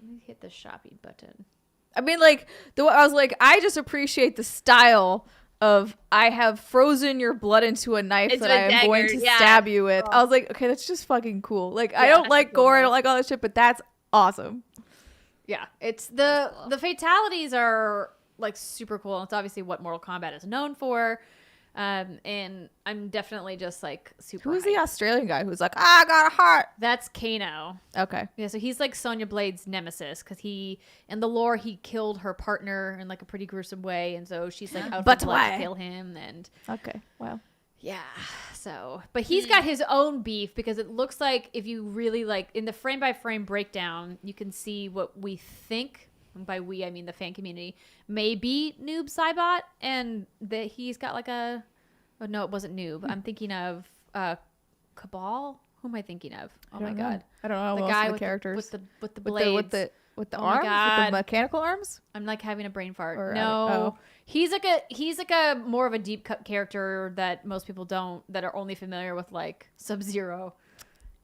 Let me hit the shopping button. I mean, like, I was like, I just appreciate the style of I have frozen your blood into a knife Into that a I am going dagger, to yeah. stab you with. I was like, okay, that's just fucking cool. Like, I Yeah, don't like that's cool, gore, I right? don't like all that shit, but that's awesome. Yeah, it's That's cool. the fatalities are like super cool. And it's obviously what Mortal Kombat is known for. And I'm definitely just like super. Who's the hyped. Australian guy who's like, I got a heart? That's Kano. Okay. Yeah, so he's like Sonya Blade's nemesis because in the lore he killed her partner in like a pretty gruesome way, and so she's like out But for blood why? to kill him. And Okay. Wow. yeah, so but he's got his own beef because it looks like if you really like in the frame by frame breakdown, you can see what we think. And by we, I mean the fan community may be Noob Saibot, and that he's got like oh no, it wasn't Noob. I'm thinking of Cabal. Who am I thinking of? Oh my god, I don't know the most guy of the with characters. with the blades. With the Oh my arms? With God. the mechanical arms? I'm like having a brain fart. Or, No, oh. he's like a more of a deep cut character that most people that are only familiar with like Sub-Zero.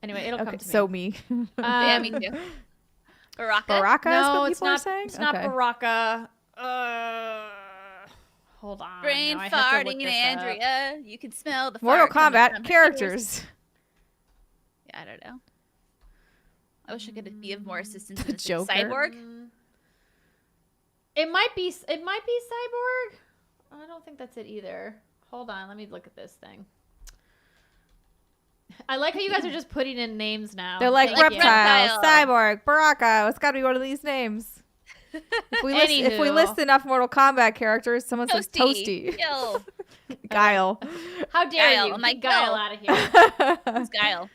Anyway, it'll come Okay, to me. so me. Yeah, me too. Baraka? Baraka is no, what it's people are not. saying? It's not Okay. Baraka. Hold on. Brain now I have to look farting, this up. Andrea. You can smell the Mortal fart coming Kombat from characters. Yeah, I don't know. I wish I could be of more assistance in The this. Joker. Cyborg? It might be Cyborg. I don't think that's it either. Hold on, let me look at this thing. I like how you guys are just putting in names now. They're like Thank you. Reptile, Reptile. Cyborg, Baraka. It's got to be one of these names. If we Anywho. list enough Mortal Kombat characters, someone says Toasty. Yo. Guile. How dare Guile. you? I'm like, Get Guile no. out of here. Who's Guile?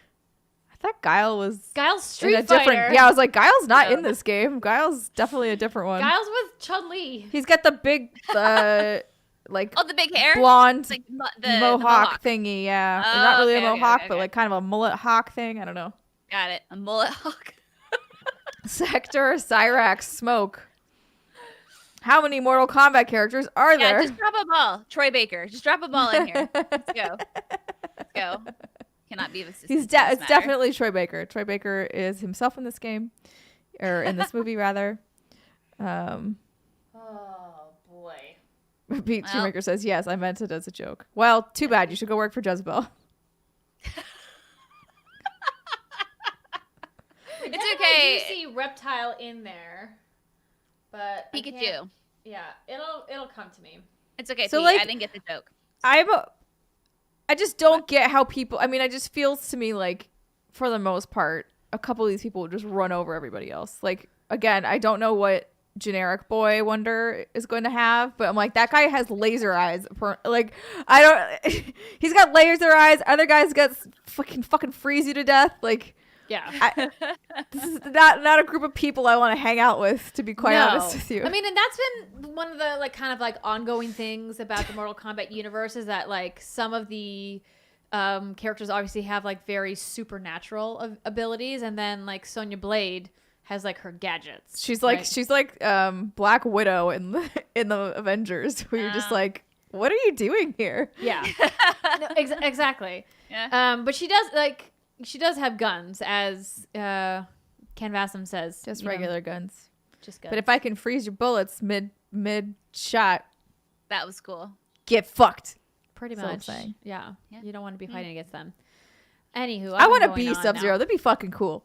I thought Guile was Guile's in Street a different. Fighter. Yeah, I was like, Guile's not No. in this game. Guile's definitely a different one. Guile's with Chun-Li. He's got the big, like Oh, the big hair? blonde It's like the mohawk thingy. Yeah, Oh, not really okay, a okay, mohawk, okay, but okay. like kind of a mullet hawk thing. I don't know. Got it. A mullet hawk. Sector, Cyrax, Smoke. How many Mortal Kombat characters are Yeah, there? just drop a ball. Troy Baker. Just drop a ball in here. Let's go. Let's go. Cannot be of assistance. He's in this it's matter. definitely Troy Baker. Troy Baker is himself in this game, or in this movie rather. Oh boy. Pete Well. Shoemaker says, "Yes, I meant it as a joke." Well, too bad. You should go work for Jezebel. It's I okay. do see Reptile in there, but I can't- Pikachu. Yeah, it'll come to me. It's okay, So, Pete. like- I didn't get the joke. I just don't get how people. I mean, it just feels to me like, for the most part, a couple of these people would just run over everybody else. Like, again, I don't know what generic boy Wonder is going to have, but I'm like, that guy has laser eyes. Like, I don't. He's got laser eyes. Other guys got fucking freeze you to death. Like, Yeah. this is not a group of people I want to hang out with, to be quite honest with you. I mean, and that's been one of the like kind of like ongoing things about the Mortal Kombat universe is that like some of the characters obviously have like very supernatural abilities, and then like Sonya Blade has like her gadgets. she's like right? Black Widow in the Avengers, where you're just like, what are you doing here? Yeah. No, exactly. Yeah. But she does have guns, as Ken Vassum says. Just you know, regular guns. just guns. But if I can freeze your bullets mid shot, That was cool. get fucked. pretty that's what I'm much, saying. yeah, Yeah. you don't want to be fighting against them. Anywho, I want to to be Sub-Zero. That'd be fucking cool.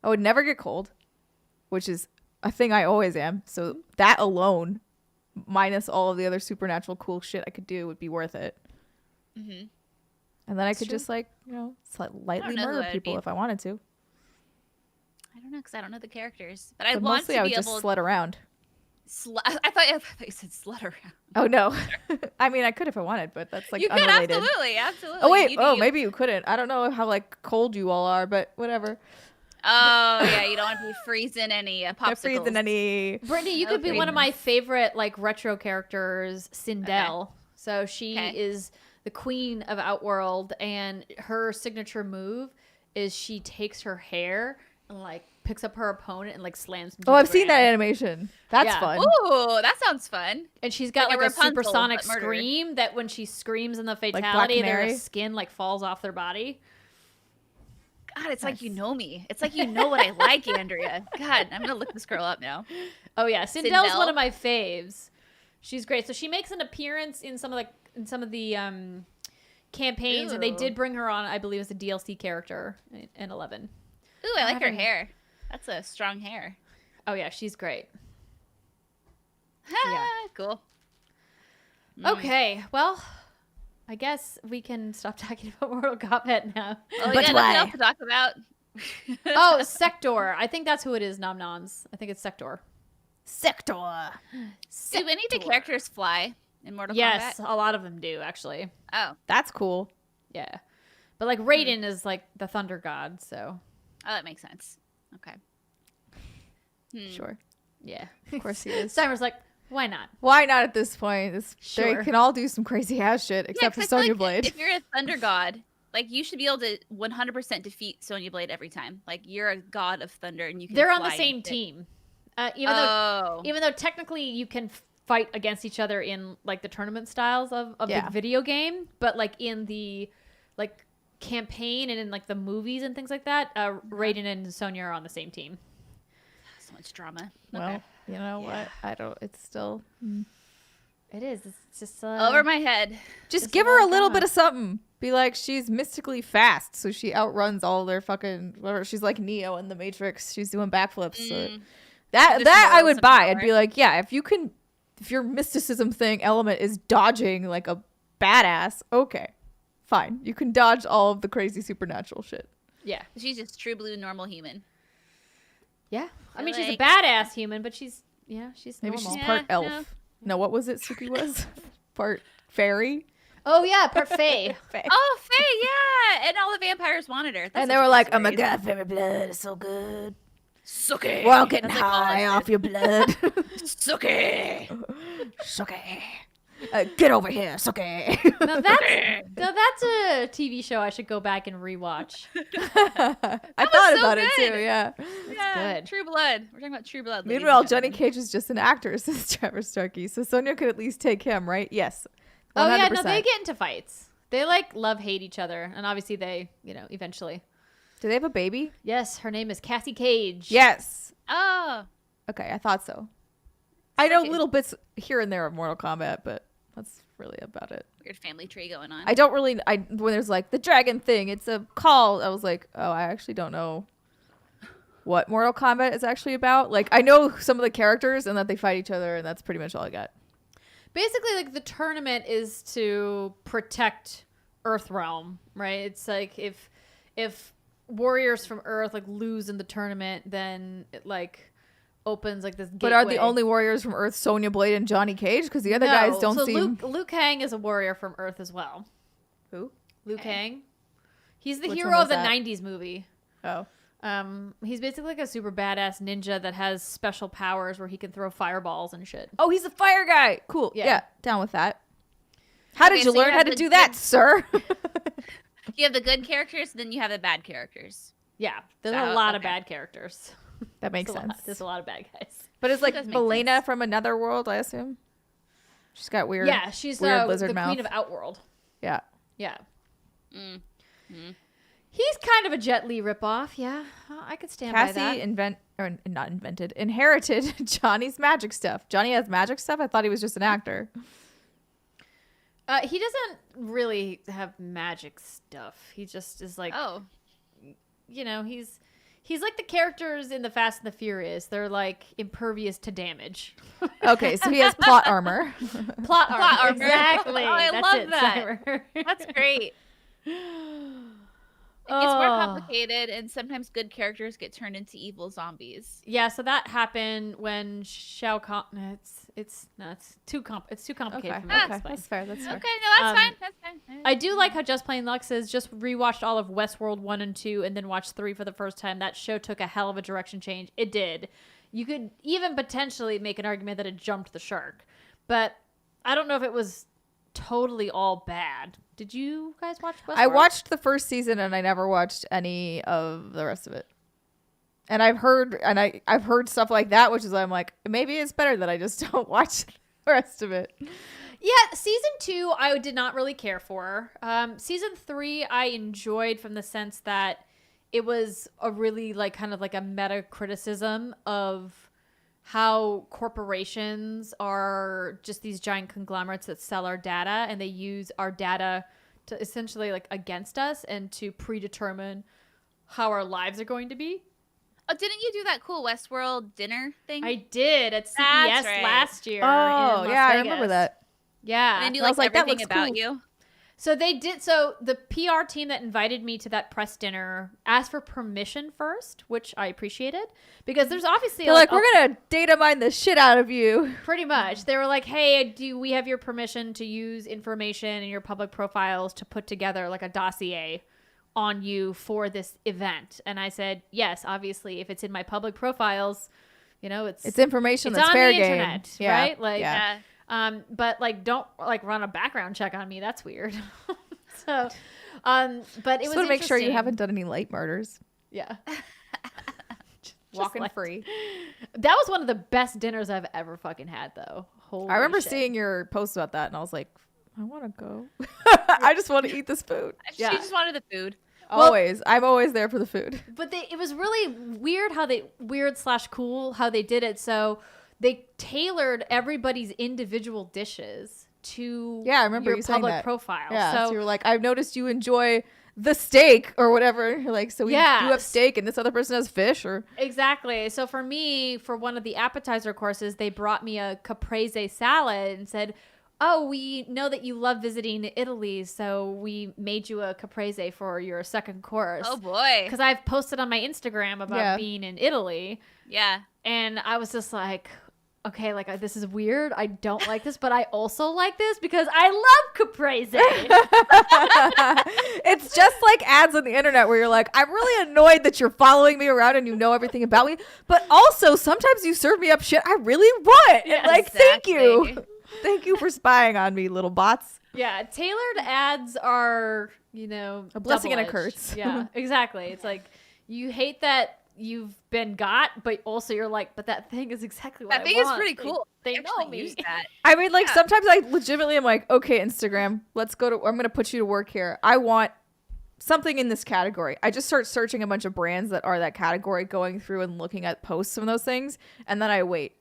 I would never get cold, which is a thing I always am. So that alone, minus all of the other supernatural cool shit I could do, would be worth it. Mm-hmm. And then I That's could true. just like, lightly know who murder I'd people be. if I wanted to. I don't know because I don't know the characters, but I But want mostly to I be would just able. slut around. I thought you said slut around. Oh no. I mean, I could if I wanted, but that's like you could unrelated. absolutely. Oh wait, You do you. maybe you couldn't. I don't know how like cold you all are, but whatever. Oh yeah, you don't want to be freezing any popsicles. Not freezing any. Brittany, you could be Okay. one of my favorite like retro characters, Sindel. So she Okay. is the queen of Outworld, and her signature move is she takes her hair and like picks up her opponent and like slams him to Oh, the I've seen that ground. animation. That's Yeah. fun. Ooh, that sounds fun. And she's got Like like, a a Rapunzel, supersonic but murdered. scream that when she screams in the Black fatality, their Canary? skin like falls off their body. God, it's like you know me. It's like you know what I like, Andrea. God, I'm gonna look this girl up now. Oh yeah, Sindel's Sindel? one of my faves. She's great. So she makes an appearance in some of the campaigns, and they Ooh. did bring her on, I believe, as a DLC character in 11. Ooh, I like her haven't- hair. That's a strong hair. Oh yeah, she's great. Ha, cool. Okay, well, I guess we can stop talking about Mortal Kombat now. Oh, But yeah, why? nothing else to talk about. Oh, Sector. I think that's who it is, Nom Noms. I think it's Sector. Sector. Do any of the characters fly in Mortal Yes, Kombat? a lot of them do, actually. Oh. That's cool. Yeah. But like Raiden is like the thunder god, so Oh, that makes sense. Okay. Sure. yeah. Of course he is. Cyber's like, why not? Why not at this point? They Sure. can all do some crazy ass shit except for 'cause I feel Sonya like Blade. If you're a thunder god, like you should be able to 100% defeat Sonya Blade every time. Like you're a god of thunder, and you can. They're on the fly same and shit. team. Oh. Even though technically you can fight against each other in like the tournament styles of Yeah. the video game, but like in the like campaign and in like the movies and things like that, Raiden and Sonya are on the same team. So much drama. Well, Okay. you know what? I don't. It's still. It is. It's just Over my head. Just It's give a her lot a of little drama. bit of something. Be like, she's mystically fast, so she outruns all their fucking whatever. She's like Neo in the Matrix. She's doing backflips. So that Just I roll would some buy. power. I'd be like, yeah, if your mysticism thing element is dodging like a badass, okay, fine. You can dodge all of the crazy supernatural shit. Yeah. She's just true blue normal human. Yeah. I mean, Like- she's a badass human, but she's Maybe normal. she's Yeah, part elf. no. No, what was it? Suki was part fairy. Oh yeah, parfait. Oh, Faye, yeah. And all the vampires wanted her. That's And they such were a like, good "Oh my story. god, fairy blood is so good. Suck it. We're all getting That's like all high I off said. your blood. Suck it. Sucky. Get over here, Sucky." Now that's a TV show I should go back and rewatch. I thought so about it good. too, yeah. Yeah, good. True Blood. We're talking about True Blood. ladies Meanwhile, and Johnny gentlemen. Cage is just an actor, says Trevor Starkey. So Sonya could at least take him, right? Yes. 100%. Oh yeah, no, they get into fights. They like love hate each other, and obviously they, eventually. Do they have a baby? Yes, her name is Cassie Cage. Yes. Oh. Okay, I thought so. I know Okay. little bits here and there of Mortal Kombat, but that's really about it. Weird family tree going on. I don't really. When there's like the dragon thing, it's a call. I was like, oh, I actually don't know what Mortal Kombat is actually about. Like, I know some of the characters and that they fight each other, and that's pretty much all I got. Basically, like the tournament is to protect Earthrealm, right? It's like if warriors from Earth like lose in the tournament, then it like opens like this gateway. But are the only warriors from Earth Sonya Blade and Johnny Cage? Because the other guys don't so seem. Liu Kang is a warrior from Earth as well. Who? Liu Kang. He's the Which hero one of was the that? 90s movie. Oh. He's basically like a super badass ninja that has special powers where he can throw fireballs and shit. Oh, he's a fire guy. Cool. Yeah. Yeah, down with that. How Okay, did you so you learn have how to the do that, good- sir? You have the good characters, then you have the bad characters. Yeah, there's Oh, a lot of okay. bad characters. That makes There's a lot- sense. There's a lot of bad guys. But it's like does make Belena sense. from another world, I assume. She's got weird. Yeah, she's weird the lizard mouth. queen of Outworld. Yeah. Yeah. Mm. He's kind of a Jet Li ripoff. Yeah, I could stand by that. Cassie inherited Johnny's magic stuff. Johnny has magic stuff. I thought he was just an actor. He doesn't really have magic stuff. He just is like, Oh. he's like the characters in the Fast and the Furious. They're like impervious to damage. Okay, so he has plot armor. Plot armor. armor. Exactly. Oh, I That's love it, that. Cyber. That's great. It gets more Oh. complicated, and sometimes good characters get turned into evil zombies. Yeah, so that happened when Shao Kahn. It's too complicated Okay, for me to okay, explain. that's fair. That's fair. Okay, no, that's Um, fine. That's fine. I do like how Just Plain Luck says just rewatched all of Westworld 1 and 2 and then watched 3 for the first time. That show took a hell of a direction change. It did. You could even potentially make an argument that it jumped the shark. But I don't know if it was toted all bad. Did you guys watch Westworld? I watched the first season and I never watched any of the rest of it. And I've heard stuff like that, which is I'm like, maybe it's better that I just don't watch the rest of it. Yeah, season 2 I did not really care for. Season 3 I enjoyed from the sense that it was a really like kind of like a meta criticism of how corporations are just these giant conglomerates that sell our data, and they use our data to essentially like against us and to predetermine how our lives are going to be. Oh, didn't you do that cool Westworld dinner thing? I did at CES That's right. last year. Oh, in Las yeah, I Vegas. remember that. Yeah. And then you I was like like, that everything looks about cool. you. So they did. So the PR team that invited me to that press dinner asked for permission first, which I appreciated because there's obviously They're like, we're gonna data mine the shit out of you. pretty much. They were like, "Hey, do we have your permission to use information in your public profiles to put together like a dossier on you for this event?" And I said, "Yes, obviously. If it's in my public profiles, you know, it's information it's that's on fair the game. internet, Yeah. right? Like, Yeah. but like, don't like run a background check on me. That's weird." So, but it Just was want to make sure you interesting. haven't done any light murders. Yeah. Walking like- free. That was one of the best dinners I've ever fucking had, though. Holy I remember shit. seeing your post about that, and I was like, I want to go. I just want to eat this food. Yeah. She just wanted the food. Always. I'm always there for the food. But it was really weird weird/cool how they did it. So they tailored everybody's individual dishes to Yeah, I remember your you saying public that. profile. Yeah. So So you were like, I've noticed you enjoy the steak or whatever. You're like, so we do have Yes. steak and this other person has fish or. exactly. So for me, for one of the appetizer courses, they brought me a caprese salad and said, "Oh, we know that you love visiting Italy, so we made you a caprese for your second course." Oh boy. Because I've posted on my Instagram about Yeah. being in Italy, Yeah. and I was just like, okay, like this is weird. I don't like this, but I also like this because I love caprese. It's just like ads on the internet where you're like, I'm really annoyed that you're following me around and you know everything about me, but also sometimes you serve me up shit I really want. Yeah, And like, thank you. exactly. Thank you for spying on me, little bots. Yeah, tailored ads are, A blessing and a double-edged. curse. Yeah, exactly. It's like you hate that you've been got, but also you're like, but that thing is exactly what That I thing is want. pretty Like, cool. They I know actually me. use that. I mean, like Yeah. sometimes I legitimately am like, okay, Instagram, let's go to, I'm going to put you to work here. I want something in this category. I just start searching a bunch of brands that are that category, going through and looking at posts from those things. And then I wait.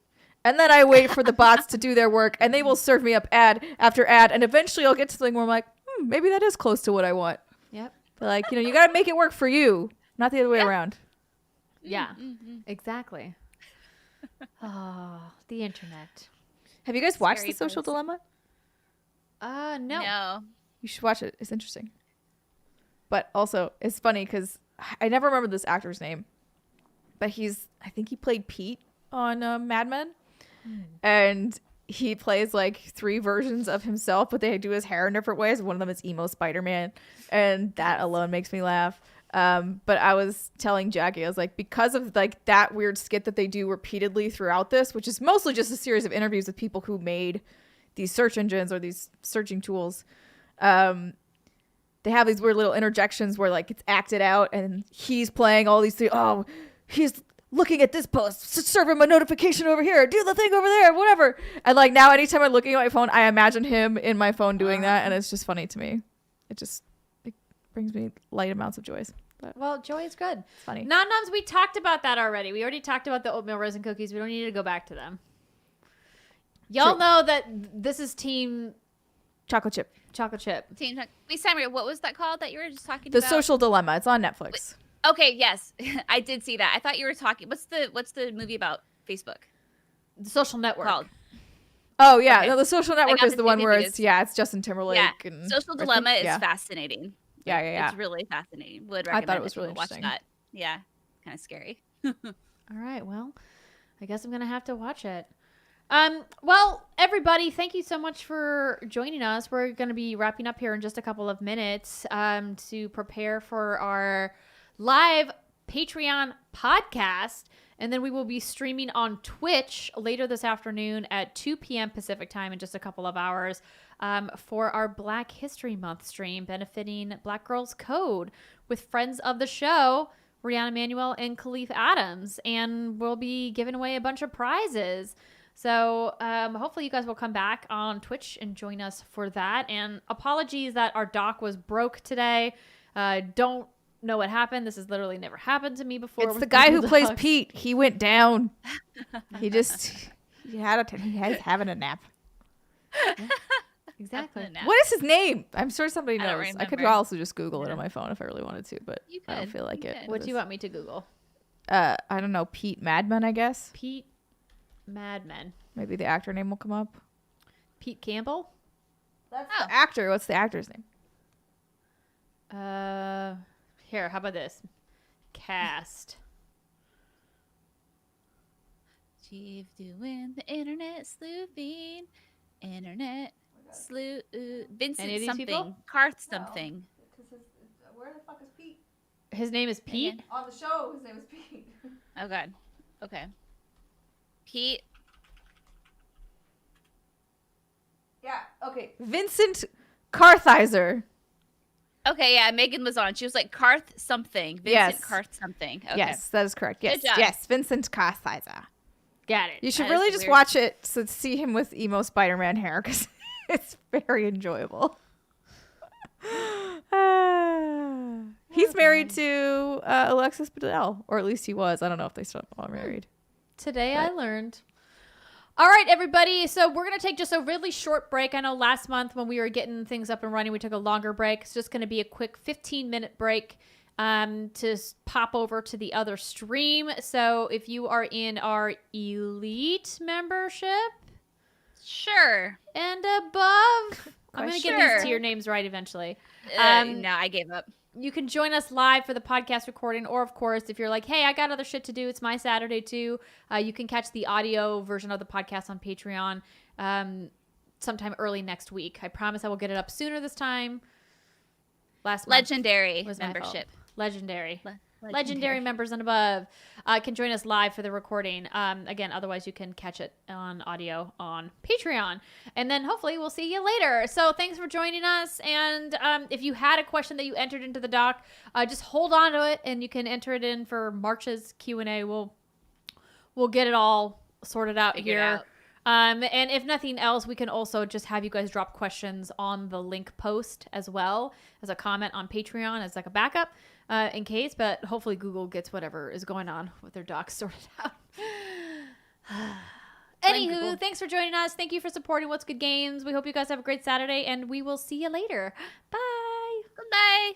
And then I wait for the bots to do their work, and they will serve me up ad after ad. And eventually I'll get to something where I'm like, maybe that is close to what I want. Yep. But like, you got to make it work for you, not the other way around. Yeah. Exactly. Oh, the internet. Have you guys watched Scary The Social place. Dilemma? No. No. You should watch it. It's interesting. But also, it's funny because I never remember this actor's name. But I think he played Pete on Mad Men. And he plays like 3 versions of himself, but they do his hair in different ways. One of them is emo Spider-Man. And that alone makes me laugh. But I was telling Jackie, I was like, because of like that weird skit that they do repeatedly throughout this, which is mostly just a series of interviews with people who made these search engines or these searching tools, they have these weird little interjections where like it's acted out and he's playing all these things. Oh, he's looking at this post, serve him a notification over here, do the thing over there, whatever. And like now anytime I'm looking at my phone, I imagine him in my phone doing that, and it's just funny to me. It brings me light amounts of joy. But Well, joy is good. it's funny. Nom-noms, we talked about that already. We already talked about the oatmeal raisin cookies. We don't need to go back to them. Y'all True. know that this is Team Chocolate chip. Chocolate Chip. Wait, Samira, what was that called that you were just talking The about? Social Dilemma. It's on Netflix. Okay, yes. I did see that. I thought you were talking. What's the movie about Facebook The Social Network. called? Oh yeah, Okay. no, The Social Network got is the the one same where images. it's Justin Timberlake. Yeah. And Social I think- Dilemma is yeah. fascinating. Yeah, yeah, yeah. It's really fascinating. Would I recommend thought it was that really people watch interesting. that. Yeah, kind of scary. All right. Well, I guess I'm going to have to watch it. Well, everybody, thank you so much for joining us. We're going to be wrapping up here in just a couple of minutes to prepare for our live Patreon podcast. And then we will be streaming on Twitch later this afternoon at 2 p.m. Pacific time in just a couple of hours for our Black History Month stream benefiting Black Girls Code with friends of the show, Rihanna Manuel and Khalif Adams. And we'll be giving away a bunch of prizes. So hopefully you guys will come back on Twitch and join us for that. And apologies that our dock was broke today. Don't know what happened. This has literally never happened to me before. It's with the guy who Google plays Docs. Pete. He went down. He just he was having a nap. Exactly. Nothing now. What is his name? I'm sure somebody I don't knows. I could remember. also just Google it on my phone if I really wanted to, but You I don't could. feel like You it. could. What do you want me to Google? I don't know. Pete Madman, I guess. Pete Madman. Maybe the actor name will come up. Pete Campbell. That's the actor. What's the actor's name? Here, how about this? Cast. Chief doing the internet sleuthing. Internet sleuth. Any Vincent of these something. people? Karth something. Where the fuck is Pete? His name is Pete. Again. On the show, his name is Pete. Oh, God. Okay. Pete. Yeah. Okay. Vincent Kartheiser. Okay, yeah, Megan was on. She was like Karth something. Vincent Yes. Karth something. Okay. Yes, that is correct. Yes. Good job. Yes. Vincent Kartheiser. Got it. You should That is really the just weird- watch it to see him with emo Spider-Man hair because it's very enjoyable. He's married to Alexis Bledel, or at least he was. I don't know if they still are married. Today I learned. All right, everybody. So we're going to take just a really short break. I know last month when we were getting things up and running, we took a longer break. It's just going to be a quick 15-minute break to pop over to the other stream. So if you are in our Elite membership Sure. and above, I'm going to get Sure. these tier names right eventually. No, I gave up. You can join us live for the podcast recording, or of course, if you're like, hey, I got other shit to do, it's my Saturday too, you can catch the audio version of the podcast on Patreon sometime early next week. I promise I will get it up sooner this time. Last month Legendary was my fault. membership. Legendary. Legendary members and above can join us live for the recording. Again, otherwise you can catch it on audio on Patreon. And then hopefully we'll see you later. So thanks for joining us. And if you had a question that you entered into the doc, just hold on to it and you can enter it in for March's Q&A. We'll get it all sorted out Figure it here. out. And if nothing else, we can also just have you guys drop questions on the link post as well as a comment on Patreon as like a backup in case. But hopefully Google gets whatever is going on with their docs sorted out. Blame Anywho, Google. thanks for joining us. Thank you for supporting What's Good Games. We hope you guys have a great Saturday, and we will see you later. Bye. Goodbye.